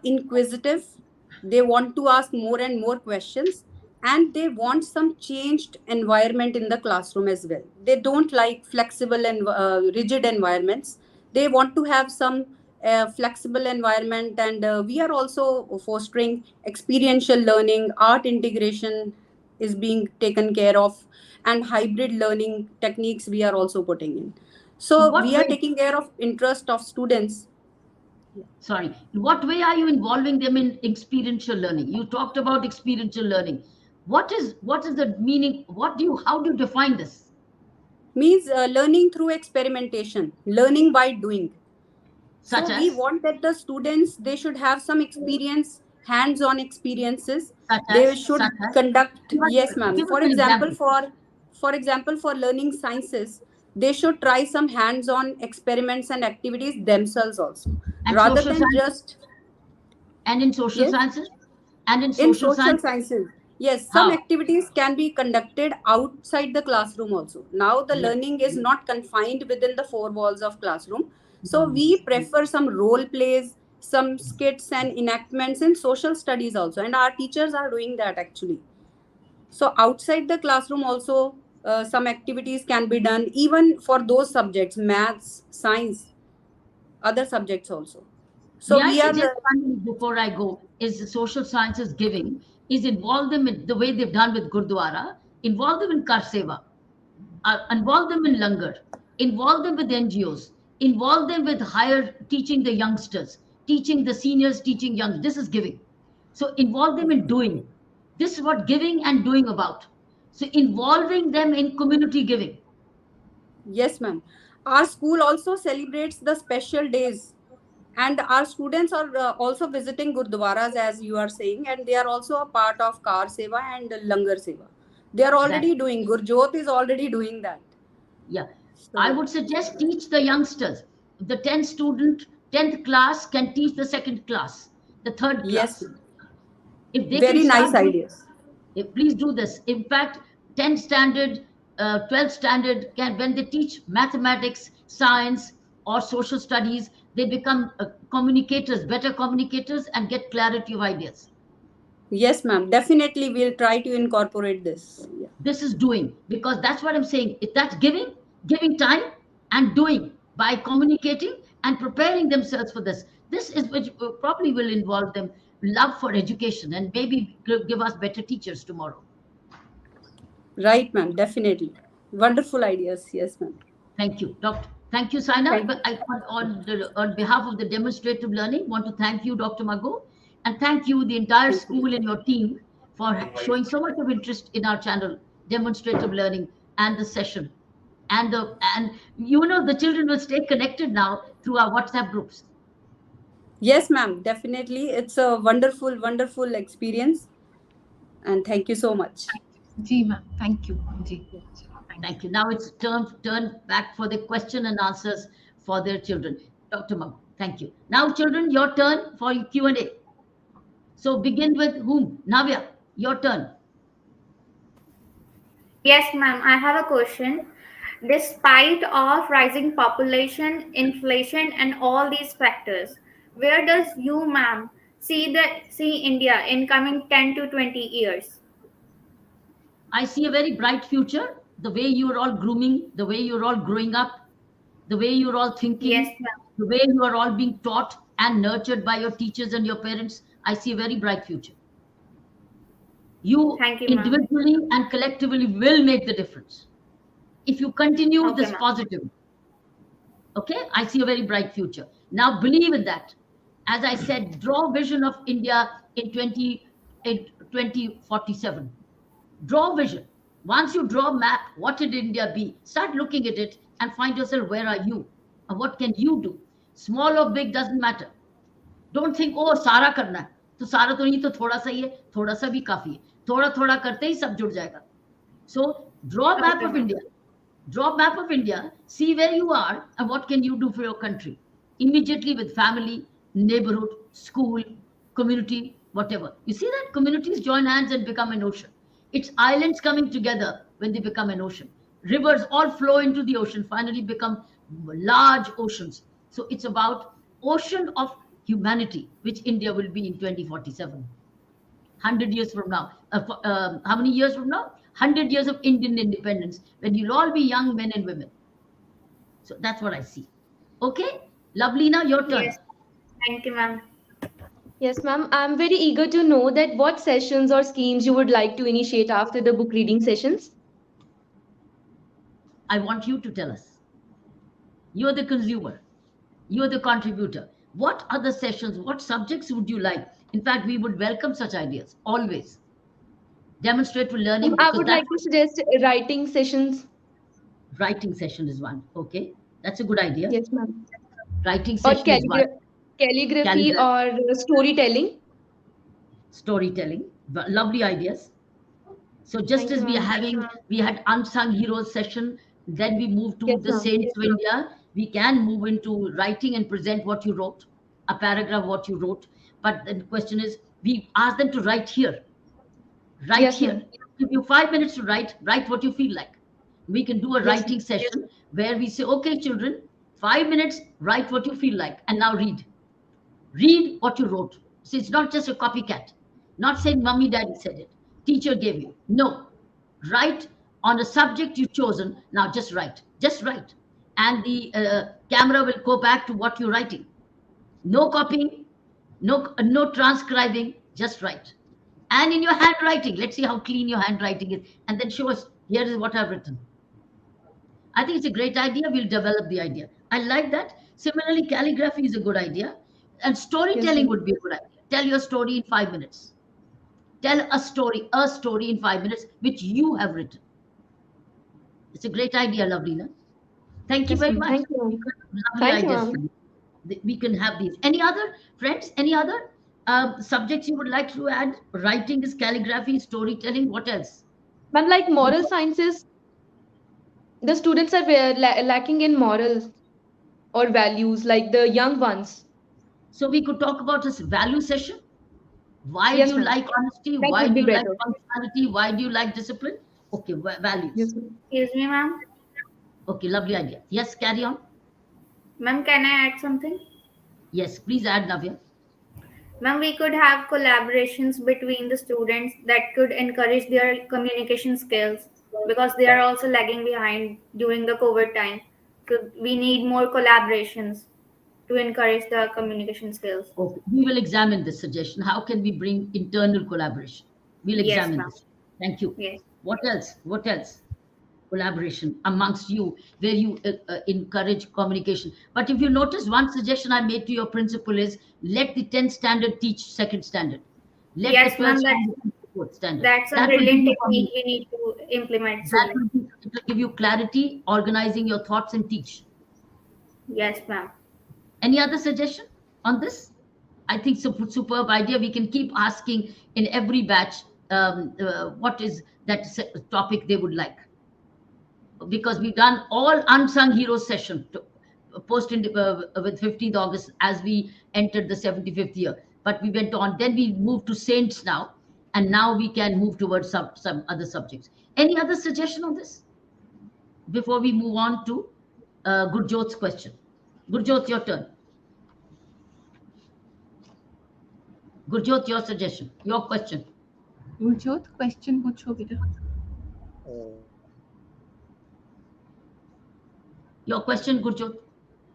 inquisitive. They want to ask more and more questions, and they want some changed environment in the classroom as well. They don't like flexible and rigid environments. They want to have some flexible environment, and we are also fostering experiential learning. Art integration is being taken care of, and hybrid learning techniques we are also putting in. In So what we are way? taking care of interest of students. Sorry. In what way are you involving them in experiential learning? You talked about experiential learning. What is the meaning? What do you How do you define this? Means learning through experimentation, learning by doing. So Such we as, want that the students, they should have some experience, hands on experiences. such They as, should such as. conduct, Give us, yes ma'am, give us an example. for example, for learning sciences, they should try some hands on experiments and activities themselves also, And rather social than sciences. just. And in social Yes. sciences. And in In social social sciences. sciences, yes, some How? activities can be conducted outside the classroom also. Now the Yes. learning is not confined within the four walls of classroom. So Hmm. we prefer some role plays, some skits and enactments in social studies also, and our teachers are doing that actually. So outside the classroom also, some activities can be done even for those subjects, maths, science, other subjects also. So May I we are suggest finally before I go is the social sciences giving is involve them in the way they've done with Gurdwara, involve them in Kar Seva, involve them in Langar, involve them with NGOs, involve them with higher teaching the youngsters, teaching the seniors, teaching young. This is giving. So involve them in doing. This is what giving and doing about. So involving them in community giving. Yes, ma'am. Our school also celebrates the special days, and our students are also visiting gurdwaras, as you are saying, and they are also a part of Kar Seva and Langar Seva. They are already Exactly. doing. Gurjot is already doing that. Yeah. I So would suggest teach the youngsters. The 10th student, 10th class can teach the second class, the third yes, class. ma'am. If they can Very start nice doing, ideas. please do this. In fact, 10th standard, 12th standard can, when they teach mathematics, science, or social studies, they become communicators, better communicators, and get clarity of ideas. Yes, ma'am. Definitely, we'll try to incorporate this. Yeah. This is doing, because that's what I'm saying. If that's giving time and doing by communicating and preparing themselves for this. This is which probably will involve them love for education and maybe give us better teachers tomorrow. Right, ma'am. Definitely. Wonderful ideas. Yes, ma'am. Thank you, Doctor. Thank you, Saina. Thank you. On behalf of the demonstrative learning, want to thank you, Dr. Mago, and thank you, the entire Thank you. school and your team, for showing so much of interest in our channel, demonstrative learning, and the session. And the children will stay connected now through our WhatsApp groups. Yes, ma'am. Definitely. It's a wonderful, wonderful experience. And thank you so much. जी ma'am, thank you जी, thank Thank you. you. Now it's turn back for the question and answers for their children. Dr. Mago, thank you. Now, children, your turn for Q&A. So begin with whom? Navya, your turn. Yes, ma'am. I have a question. Despite of rising population, inflation, and all these factors, where does you, ma'am, see India in coming 10 to 20 years? I see a very bright future. The way you're all grooming, the way you're all growing up, the way you're all Yes, thinking, ma'am. the way you are all being taught and nurtured by your teachers and your parents, I see a very bright future. You Thank you, ma'am. individually and collectively will make the difference if you continue Okay, this ma'am. positive. Okay, I see a very bright future. Now believe in that. As I said, draw vision of India in 2047. Draw vision. Once you draw map, what did India be? Start looking at it and find yourself, where are you? And what can you do? Small or big doesn't matter. Don't think, oh, सारा करना है. तो सारा तो नहीं, तो थोड़ा सा ही है, थोड़ा सा भी काफी है. थोड़ा थोड़ा करते ही सब जुड़ जाएगा. So draw a map Okay, of ma'am. India. Draw a map of India, see where you are and what can you do for your country. Immediately with family, neighborhood, school, community, whatever. You see that communities join hands and become an ocean. It's islands coming together when they become an ocean. Rivers all flow into the ocean, finally become large oceans. So it's about ocean of humanity, which India will be in 2047. 100 years from now. How many years from now? 100 years of Indian independence, when you'll all be young men and women. So that's what I see. Okay, Lovelina, your turn. Yes. Thank you, ma'am. Yes, ma'am. I'm very eager to know that what sessions or schemes you would like to initiate after the book reading sessions. I want you to tell us. You're the consumer, you're the contributor. What other sessions, what subjects would you like? In fact, we would welcome such ideas always. Demonstrate learning, I because would that's like to suggest writing sessions. writing session is one. Okay, that's a good idea. Yes, ma'am. Writing Or session is one. calligraphy Calligraphy, or storytelling. storytelling, lovely ideas. So just Thank you, as we are ma'am. having, we had unsung heroes session, then we moved to Yes, the ma'am. saints of India. We can move into writing and present what you wrote, a paragraph what you wrote. But the question is, we ask them to write here, right Yes, here. ma'am. Give you 5 minutes to write what you feel like. We can do a Yes, writing ma'am. session where we say, okay, children, 5 minutes, write what you feel like, and now read. Read what you wrote. So it's not just a copycat. Not saying mummy, daddy said it. Teacher gave you. No. Write on a subject you've chosen. Now just write. Just write. And the camera will go back to what you're writing. No copying, no transcribing, just write. And in your handwriting, let's see how clean your handwriting is. And then show us, here is what I've written. I think it's a great idea. We'll develop the idea. I like that. Similarly, calligraphy is a good idea. And Yes, storytelling ma'am. would be a good idea. Tell your story in 5 minutes. Tell a story in 5 minutes, which you have written. It's a great idea, Lovelina. Thank you Yes, very ma'am. much. Thank you, ma'am. Lovely Thank you, ideas for ma'am. you. We can have these. Any other friends? Any other subjects you would like to add? Writing is calligraphy, storytelling. What else? Ma'am, like moral sciences, the students are lacking in morals or values, like the young ones. So we could talk about this value session. Why do Yes, you ma'am. like honesty? That Why would do be you like better. punctuality? Why do you like discipline? Okay, values. Yes, ma'am. Excuse me, ma'am. Okay, lovely idea. Yes, carry on. Ma'am, can I add something? Yes, please add, Navya. Ma'am, we could have collaborations between the students that could encourage their communication skills because they are also lagging behind during the COVID time. So we need more collaborations to encourage the communication skills. Okay, we will examine this suggestion. How can we bring internal collaboration? We'll Yes, examine ma'am. this. Thank you. Yes. What else? What else? Collaboration amongst you, where you encourage communication. But if you notice, one suggestion I made to your principal is, let the 10th standard teach second standard. Let the Yes, 12th ma'am. standard teach the fourth standard. That's a That will give brilliant you technique we need to implement that soon. will be, it will give you clarity, organizing your thoughts and teach. Yes, ma'am. Any other suggestion on this? I think superb idea. We can keep asking in every batch what is that topic they would like, because we've done all unsung heroes session to, post in, with 15th August as we entered the 75th year. But we went on, then we moved to saints now, and now we can move towards some other subjects. Any other suggestion on this before we move on to Gurjot's question? Gurjot, your turn. Gurjot, your suggestion, your question. Gurjot question पूछो बेटा. Your question, Gurjot.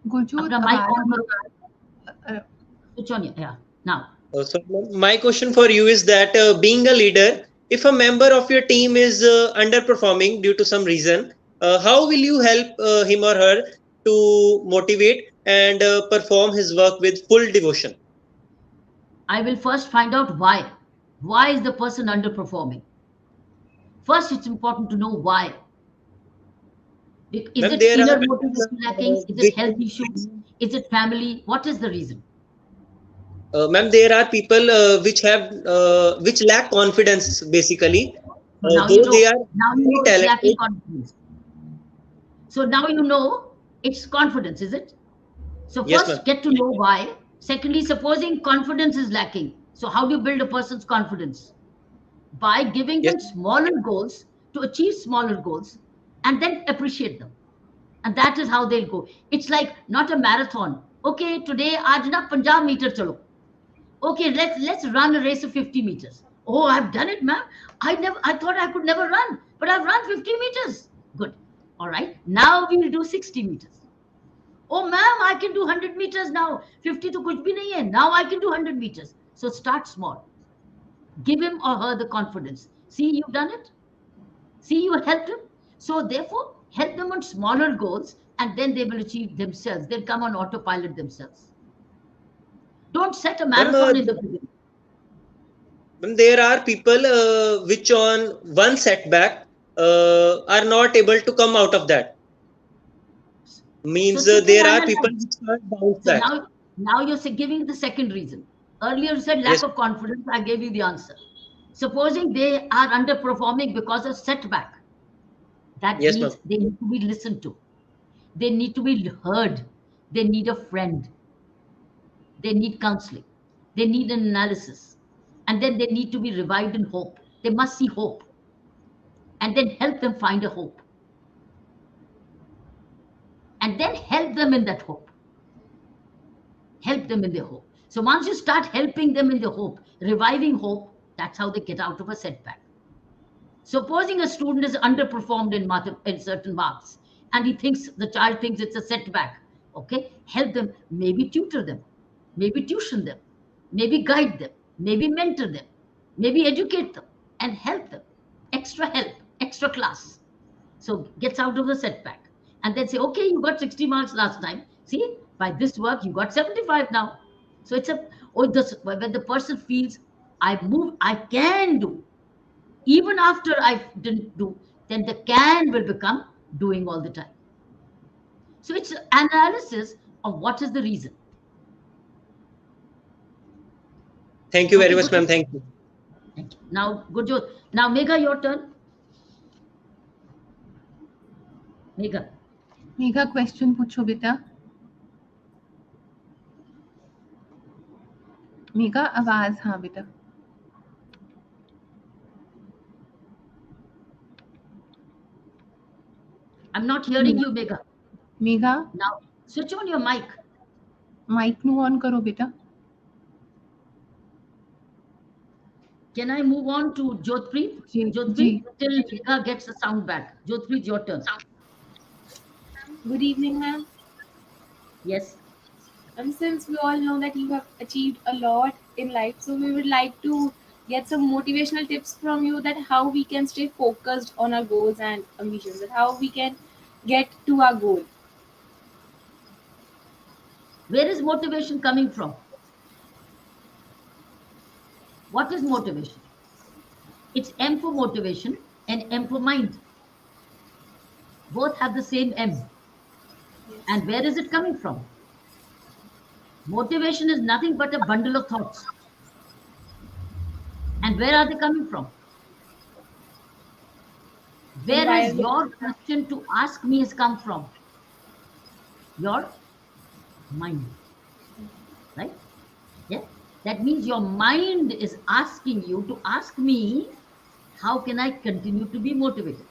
Gurjot अपना mic on आवाज करो. Switch on. Yeah. Now. So my question for you is that being a leader, if a member of your team is underperforming due to some reason, how will you help him or her to motivate and perform his work with full devotion? I will first find out why. Why is the person underperforming? First, it's important to know why. Is Ma'am, it there are inner people motivation lacking? Is it which health issues? Is it family? What is the reason? ma'am, there are people which lack confidence basically, So now you though they know. are Now you very know it's lacking talented. confidence. So now you know it's confidence, is it? So Yes, ma'am. first get to know why. Secondly, supposing confidence is lacking. So how do you build a person's confidence? By giving Yes, them smaller goals to achieve smaller goals and then appreciate them. And that is how they'll go. It's like not a marathon. Okay, today aaj na 50 meter chalo. Okay, let's run a race of 50 meters. Oh, I've done it, ma'am. I thought I could never run, but I've run 50 meters. Good. All right. Now we'll do 60 meters. Oh, ma'am, I can do 100 meters now. 50 to kuch bhi nahi hai. Now I can do 100 meters. So start small. Give him or her the confidence. See, you've done it. See, you helped him. So therefore, help them on smaller goals and then they will achieve themselves. They'll come on autopilot themselves. Don't set a ma'am, marathon in the beginning. ma'am, there are people which on one setback are not able to come out of that. So Means sit and there are people analyze. which can't bounce So back. now you're giving the second reason. Earlier you said lack Yes, of confidence. I gave you the answer. Supposing they are underperforming because of setback, that yes, ma'am. means they need to be listened to. They need to be heard. They need a friend. They need counseling. They need an analysis. And then they need to be revived in hope. They must see hope. And then help them find a hope. And then help them in that hope. Help them in their hope. So once you start helping them in their hope, reviving hope, that's how they get out of a setback. Supposing a student is underperformed in certain marks, and the child thinks it's a setback. Okay, help them, maybe tutor them, maybe tuition them, maybe guide them, maybe mentor them, maybe educate them and help them. Extra help, extra class. So gets out of the setback. And then say, okay, you got 60 marks last time. See, by this work, you got 75 now. So it's when the person feels I can do, even after I didn't do, then the can will become doing all the time. So it's analysis of what is the reason. Thank you very Okay, much, Gurjot. ma'am. Thank you. Thank you. Now, Gurjot. Now, Megha, your turn. Megha. Megha question पूछो बेटा. मेघा आवाज. हाँ बेटा. I'm not hearing you, Megha. Megha Now, switch on your mic. Mic નું on करो बेटा. Can I move on to Jotpreet? Ji Jotpreet, till Megha gets the sound back. Jotpreet, your turn. Good evening, ma'am. Yes. Since we all know that you have achieved a lot in life, so we would like to get some motivational tips from you that how we can stay focused on our goals and ambitions, and how we can get to our goal. Where is motivation coming from? What is motivation? It's M for motivation and M for mind. Both have the same M. Yes. And where is it coming from? Motivation is nothing but a bundle of thoughts. And where are they coming from? Where has your question to ask me has come from? Your mind. Right? Yeah. That means your mind is asking you to ask me, how can I continue to be motivated?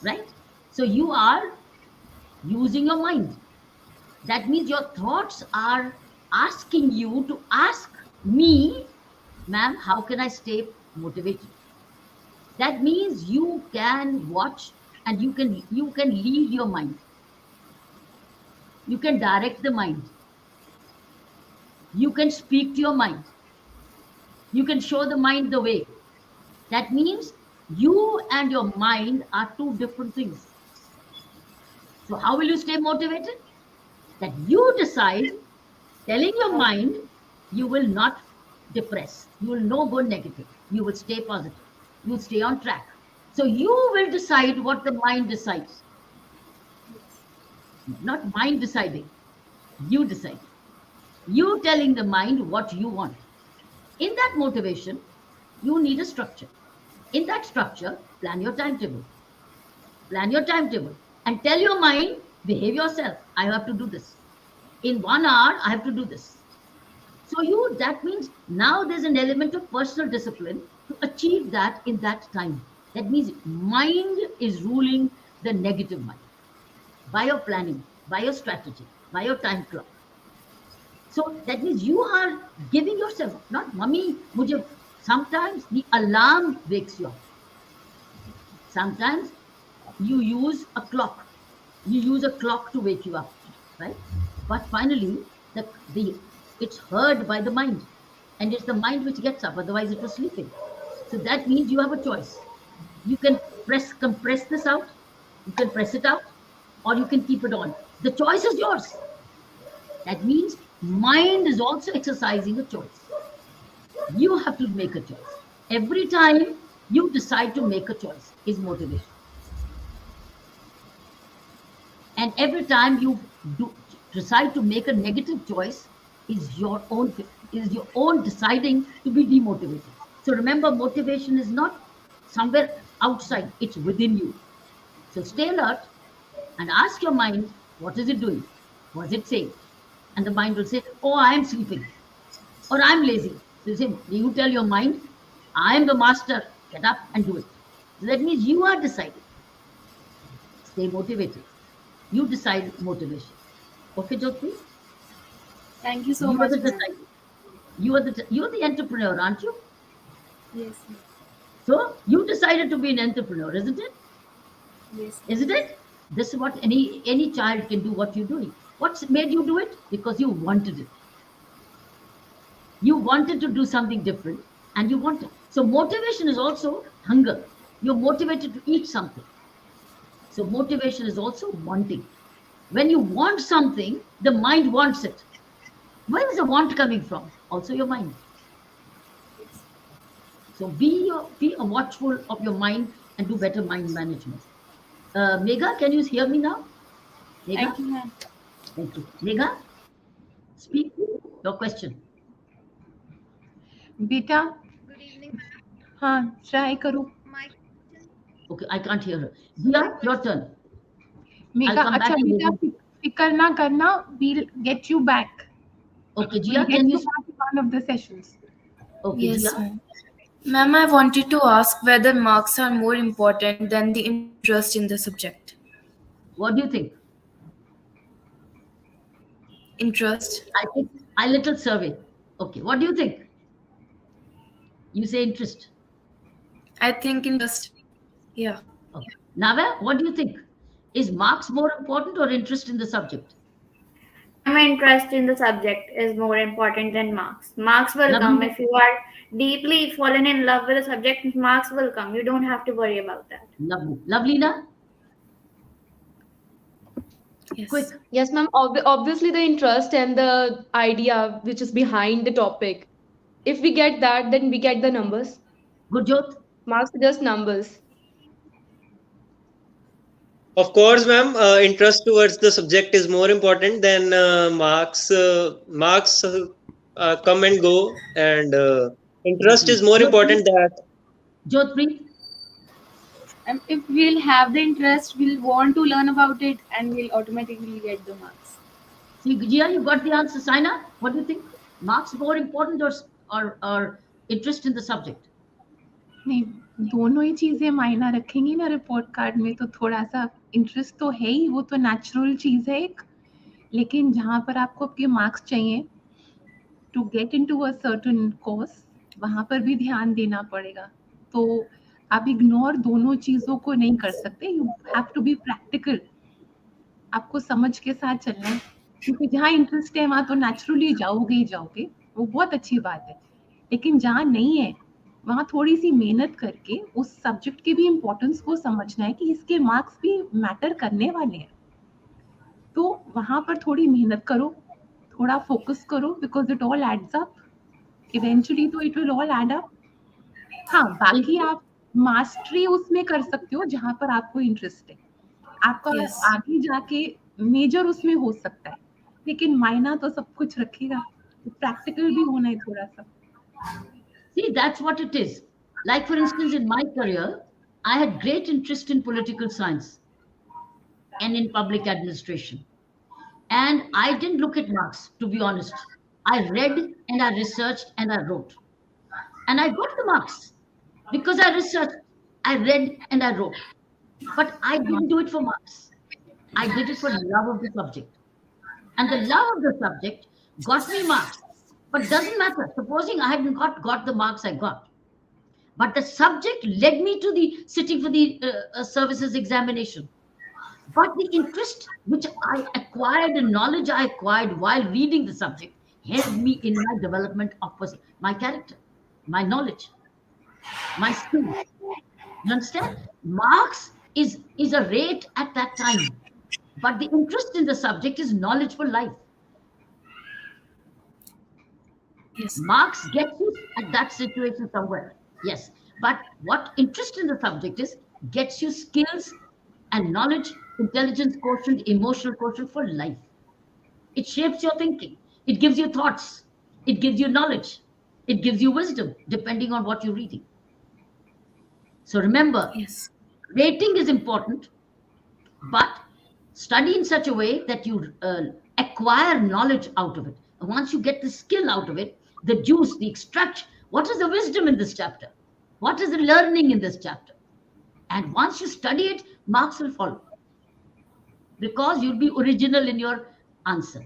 Right? So you are using your mind. That means your thoughts are asking you to ask me, ma'am, how can I stay motivated? That means you can watch and you can lead your mind. You can direct the mind. You can speak to your mind. You can show the mind the way. That means you and your mind are two different things. So how will you stay motivated? That you decide, telling your mind, you will not depress. You will not go negative. You will stay positive. You will stay on track. So you will decide what the mind decides. Not mind deciding. You decide. You telling the mind what you want. In that motivation, you need a structure. In that structure, plan your timetable. Plan your timetable and tell your mind, behave yourself. I have to do this. In 1 hour, I have to do this. So that means now there's an element of personal discipline to achieve that in that time. That means mind is ruling the negative mind by your planning, by your strategy, by your time clock. So that means you are giving yourself, not mummy, sometimes the alarm wakes you up. Sometimes you use a clock. You use a clock to wake you up, right? But finally, it's heard by the mind, and it's the mind which gets up. Otherwise, it was sleeping. So that means you have a choice. You can compress this out. You can press it out, or you can keep it on. The choice is yours. That means mind is also exercising a choice. You have to make a choice. Every time you decide to make a choice is motivation. And every time you decide to make a negative choice is your own deciding to be demotivated. So remember, motivation is not somewhere outside, it's within you. So stay alert and ask your mind, what is it doing? What's it saying? And the mind will say, oh, I am sleeping, or I'm lazy. So you tell your mind, I am the master, get up and do it. So that means you are deciding. Stay motivated. You decide motivation. Okay, Jyoti? Thank you so much. You're the entrepreneur, aren't you? Yes. So you decided to be an entrepreneur, isn't it? Yes. Isn't it? This is what any child can do. What you're doing. What's made you do it? Because you wanted it. You wanted to do something different, and you wanted. So motivation is also hunger. You're motivated to eat something. So motivation is also wanting. When you want something, the mind wants it. Where is the want coming from? Also your mind. So be watchful of your mind and do better mind management. Megha, can you hear me now? Megha? Thank you, ma'am. Thank you. Megha, speak your question. बेटा हाँ try करो. Okay, I can't hear her. Dia, your turn. Megha अच्छा बेटा फिकर ना करना, we'll get you back. Okay, Gia, we'll get you back in one of the sessions. Okay, Yes, Gia. Ma'am, I wanted to ask whether marks are more important than the interest in the subject. What do you think? Interest. I think a little survey. Okay, what do you think? You say interest. I think interest. Yeah. Okay. Nava, what do you think? Is marks more important or interest in the subject? My interest in the subject is more important than marks. Marks will come if you are deeply fallen in love with the subject. Marks will come. You don't have to worry about that. Lovely. Lovelina? Yes. Quick. Yes, ma'am. Obviously, the interest and the idea which is behind the topic. If we get that, then we get the numbers. Good, Jyot. Marks are just numbers. Of course, ma'am. Interest towards the subject is more important than marks. Marks come and go, and interest is more important than. Jyotpreet? And if we'll have the interest, we'll want to learn about it, and we'll automatically get the marks. See, Gia, you got the answer. Saina, what do you think? Marks more important or interest in the subject? नहीं, दोनों ही चीजें मायना रखेंगी ना report card में. तो थोड़ा सा इंटरेस्ट तो है ही, वो तो नेचुरल चीज है एक. लेकिन जहाँ पर आपको आपके मार्क्स चाहिए, to get into a certain course वहाँ पर भी ध्यान देना पड़ेगा। तो आप इग्नोर दोनों चीज़ों को नहीं कर सकते, you have to be practical. आपको समझ के साथ चलना है, क्योंकि जहाँ इंटरेस्ट है वहाँ तो नेचुरली जाओगे ही जाओगे, वो बहुत अच्छी बात है। लेकिन जहाँ नहीं है वहाँ थोड़ी सी मेहनत करके उस सब्जेक्ट के भी इम्पोर्टेंस को समझना है कि इसके मार्क्स भी मैटर करने वाले हैं। तो वहाँ पर थोड़ी मेहनत करो, थोड़ा फोकस करो, because it all adds up eventually, तो it will all add up. हाँ, बाकी आप मास्टरी उसमें कर सकते हो जहाँ पर आपको इंटरेस्ट है। आपका Yes. आगे जाके मेजर उसमें हो सकता है, लेकिन मायना तो सब कुछ रखेगा। तो प्रैक्टिकल भी होना है थोड़ा सा। See, that's what it is. Like, for instance, in my career, I had great interest in political science and in public administration. And I didn't look at marks, to be honest. I read and I researched and I wrote. And I got the marks because I researched, I read and I wrote. But I didn't do it for marks. I did it for love of the subject. And the love of the subject got me marks. But doesn't matter. Supposing I hadn't got the marks I got. But the subject led me to the sitting for the services examination. But the interest which I acquired and knowledge I acquired while reading the subject helped me in my development of my character, my knowledge, my skills. You understand? Marks is a rate at that time, but the interest in the subject is knowledge for life. Yes. Marks get you at that situation somewhere. Yes. But what interest in the subject is gets you skills and knowledge, intelligence quotient, emotional quotient for life. It shapes your thinking. It gives you thoughts. It gives you knowledge. It gives you wisdom, depending on what you're reading. So remember, Yes. rating is important, but study in such a way that you acquire knowledge out of it. And once you get the skill out of it, the juice, the extract, what is the wisdom in this chapter? What is the learning in this chapter? And once you study it, marks will follow because you'll be original in your answer.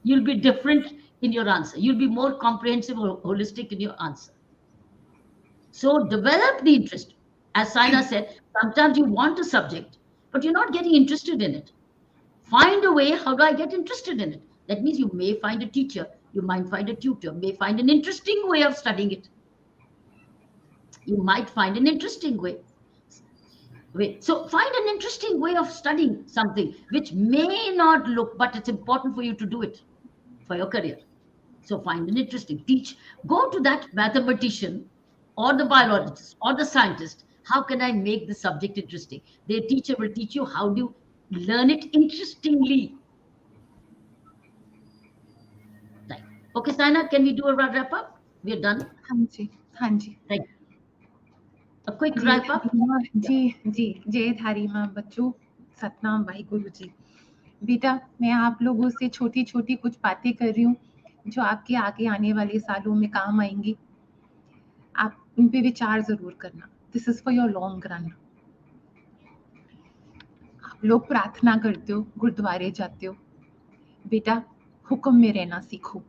You'll be different in your answer. You'll be more comprehensive or holistic in your answer. So develop the interest. As Saina said, sometimes you want a subject, but you're not getting interested in it. Find a way, how do I get interested in it? That means you may find a teacher, you might find a tutor, may find an interesting way of studying it. You might find an interesting way. So find an interesting way of studying something which may not look, but it's important for you to do it for your career. So find an interesting teach. Go to that mathematician or the biologist or the scientist. How can I make the subject interesting? The teacher will teach you how to learn it interestingly. Right. Okay, Saina, can we do a wrap up? We're done. हाँ जी, हाँ जी। Right. A quick जय wrap up. धारी माँ, जी जय धारी माँ बच्चों, सतनाम वाहिगुरु जी। बेटा, मैं आप लोगों से छोटी छोटी कुछ बातें कर रही हूँ जो आपके आगे आने वाले सालों में काम आएंगी। आप इन पे विचार जरूर करना। This is for your long run. आप लोग प्रार्थना करते हो, गुरुद्वारे जाते हो, बेटा हुक्म में रहना सीखो,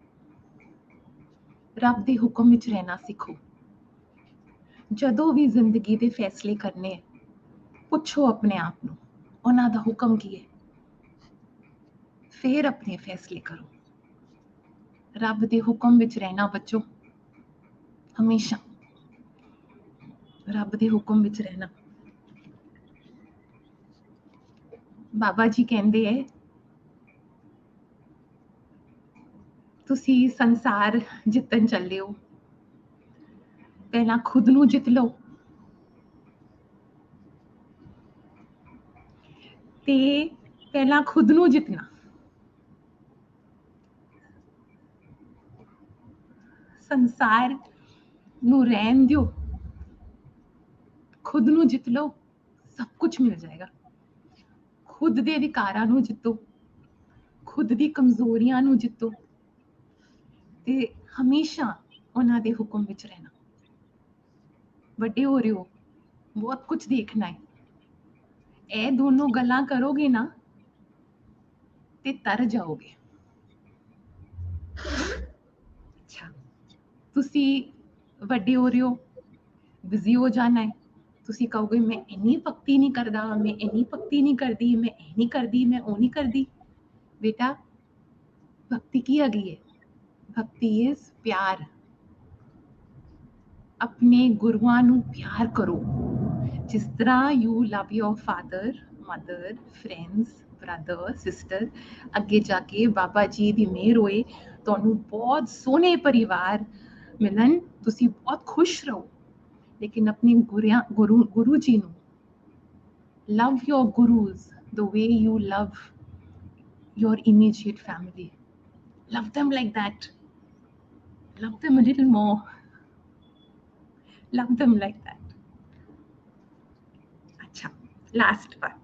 रब दे हुक्म विच रहना सीखो। ਜਦੋਂ ਵੀ ਜ਼ਿੰਦਗੀ ਦੇ ਫੈਸਲੇ ਕਰਨੇ ਹੈ, ਪੁੱਛੋ ਆਪਣੇ ਆਪ ਨੂੰ ਉਹਨਾਂ ਦਾ ਹੁਕਮ ਕੀ ਹੈ, ਫਿਰ ਆਪਣੇ ਫੈਸਲੇ ਕਰੋ। ਰੱਬ ਦੇ ਹੁਕਮ ਵਿੱਚ ਰਹਿਣਾ ਬੱਚੋ, ਹਮੇਸ਼ਾ ਰੱਬ ਦੇ ਹੁਕਮ ਵਿੱਚ ਰਹਿਣਾ। ਬਾਬਾ ਜੀ ਕਹਿੰਦੇ ਹੈ, ਤੁਸੀਂ ਸੰਸਾਰ ਜਿੱਤਣ ਚੱਲੇ ਹੋ, ਪਹਿਲਾਂ ਖੁਦ ਨੂੰ ਜਿੱਤ ਲਓ ਤੇ ਪਹਿਲਾਂ ਖੁਦ ਨੂੰ ਜਿੱਤਣਾ। ਸੰਸਾਰ ਨੂੰ ਰਹਿਣ ਦਿਓ, ਖੁਦ ਨੂੰ ਜਿੱਤ ਲਓ, ਸਭ ਕੁਝ ਮਿਲ ਜਾਏਗਾ। ਖੁਦ ਦੇ ਅਧਿਕਾਰਾਂ ਨੂੰ ਜਿੱਤੋ, ਖੁਦ ਦੀ ਕਮਜ਼ੋਰੀਆਂ ਨੂੰ ਜਿੱਤੋ ਤੇ ਹਮੇਸ਼ਾ ਉਹਨਾਂ ਦੇ ਹੁਕਮ ਵਿੱਚ ਰਹਿਣਾ। ਵੱਡੇ ਹੋ ਰਹੇ ਹੋ, ਬਹੁਤ ਕੁਝ ਦੇਖਣਾ ਹੈ। ਇਹ ਦੋਨੋਂ ਗੱਲਾਂ ਕਰੋਗੇ ਨਾ ਤੇ ਤਰ ਜਾਓਗੇ। ਤੁਸੀਂ ਵੱਡੇ ਹੋ ਰਹੇ ਹੋ, ਬਿਜ਼ੀ ਹੋ ਜਾਣਾ ਹੈ, ਤੁਸੀਂ ਕਹੋਗੇ ਮੈਂ ਇੰਨੀ ਭਗਤੀ ਨਹੀਂ ਕਰਦਾ, ਮੈਂ ਇੰਨੀ ਭਗਤੀ ਨਹੀਂ ਕਰਦੀ, ਮੈਂ ਇਹ ਨਹੀਂ ਕਰਦੀ, ਮੈਂ ਉਹ ਨਹੀਂ ਕਰਦੀ। ਬੇਟਾ ਭਗਤੀ ਕੀ ਹੈਗੀ ਹੈ? ਭਗਤੀ ਇਜ਼ ਪਿਆਰ। ਆਪਣੇ ਗੁਰੂਆਂ ਨੂੰ ਪਿਆਰ ਕਰੋ, ਜਿਸ ਤਰ੍ਹਾਂ you love your father, mother, friends, brother, sister. ਅੱਗੇ ਜਾ ਕੇ ਬਾਬਾ ਜੀ ਦੀ ਮਿਹਰ ਹੋਏ, ਤੁਹਾਨੂੰ ਬਹੁਤ ਸੋਹਣੇ ਪਰਿਵਾਰ ਮਿਲਣ, ਤੁਸੀਂ ਬਹੁਤ ਖੁਸ਼ ਰਹੋ। ਲੇਕਿਨ ਆਪਣੇ ਗੁਰੂ ਜੀ ਨੂੰ love your gurus the way you love your immediate family. Love them like that. Love them a little more. Love them like that. Acha, last part.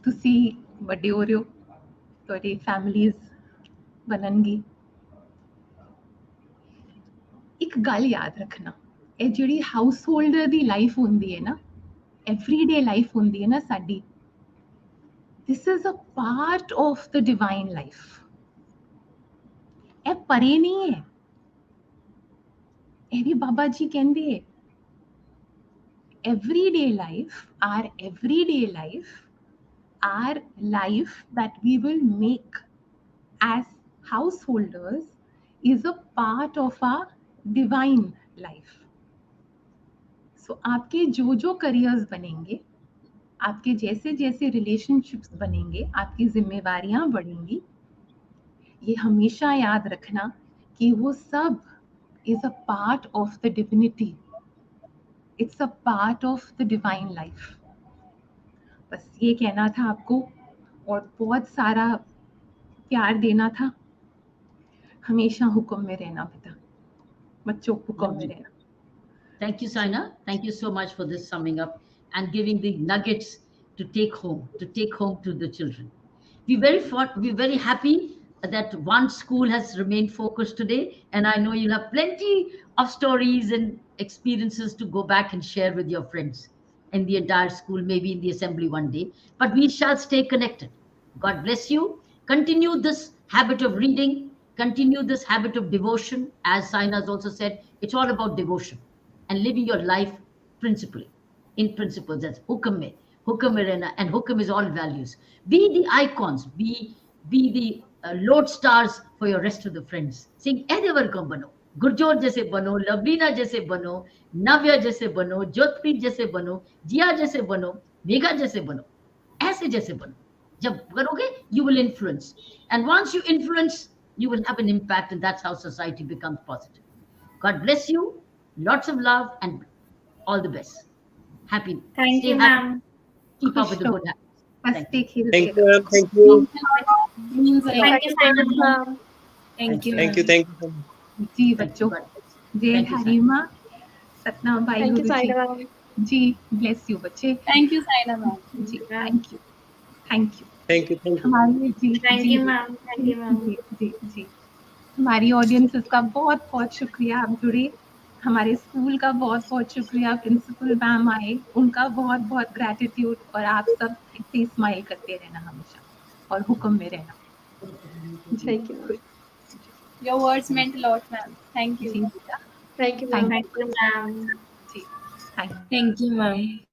ਤੁਸੀਂ ਵੱਡੇ ਹੋ ਰਹੇ ਹੋ, ਤੁਹਾਡੀ ਫੈਮਲੀਜ਼ ਬਣਨਗੀ। ਇੱਕ ਗੱਲ ਯਾਦ ਰੱਖਣਾ, ਇਹ ਜਿਹੜੀ ਹਾਊਸ ਹੋਲਡਰ ਦੀ ਲਾਈਫ ਹੁੰਦੀ ਹੈ ਨਾ, ਐਵਰੀਡੇ ਲਾਈਫ ਹੁੰਦੀ ਹੈ ਨਾ ਸਾਡੀ, this is a part of the divine life. ਇਹ ਪਰੇ ਨਹੀਂ ਹੈ, ਇਹ ਵੀ ਬਾਬਾ ਜੀ ਕਹਿੰਦੇ ਹੈ everyday life, our life that we will make as householders is a part of our divine life. So आपके जो जो careers बनेंगे, आपके जैसे जैसे relationships बनेंगे, आपकी जिम्मेवारियां बढ़ेंगी, ये हमेशा याद रखना कि वो सब is a part of the divinity. It's a part of the divine life. बस ये कहना था आपको, और बहुत सारा प्यार देना था। हमेशा हुक्म में रहना बेटा, बच्चों हुक्म में रहना। Thank you, Saina. Thank you so much for this summing up and giving the nuggets to take home to the children. We're very happy that one school has remained focused today, and I know you'll have plenty of stories and experiences to go back and share with your friends in the entire school, maybe in the assembly one day. But we shall stay connected. God bless you. Continue this habit of reading, continue this habit of devotion. As Saina has also said, it's all about devotion and living your life principally. In principles, that's hukum mein rehna, and hukum is all values. Be the icons, be the lord stars for your rest of the friends. Saying, ever kam bano, Gurjot jaise bano, Lavina jaise bano, Navya jaise bano, Jyotpreet jaise bano, Jia jaise bano, Megha jaise bano, aise jaise bano. Jab karoge, you will influence, and once you influence, you will have an impact, and that's how society becomes positive. God bless you. Lots of love and all the best. Happy. Thank Stay you, happy. ma'am. Keep up with the good habits. बस देखिए Thank you, ma'am. Thank you. Means a lot. Thank you, Saina. Thank you. Thank you. Thank you. जी बच्चों, जय Thank you, हरी माँ, सतनाम भाई Thank you, guru ji. Saina ma'am. जी bless you बच्चे। Thank you, Saina ma'am. जी thank you, thank you. Thank you. Thank you. हमारे जी Thank ji you, ma'am. Thank you, ma'am. जी जी जी हमारी audiences का बहुत बहुत शुक्रिया, आप जुड़े। हमारे स्कूल का बहुत बहुत शुक्रिया, प्रिंसिपल मैम आए, उनका बहुत बहुत ग्रैटिट्यूड। और आप सब ऐसे ही स्माइल करते रहना हमेशा, और हुक्म में रहना। Thank you. Your words meant a lot, ma'am. Thank you. जी बेटा, Thank you, ma'am. Thank you, ma'am. जी thank you. Thank you, ma'am.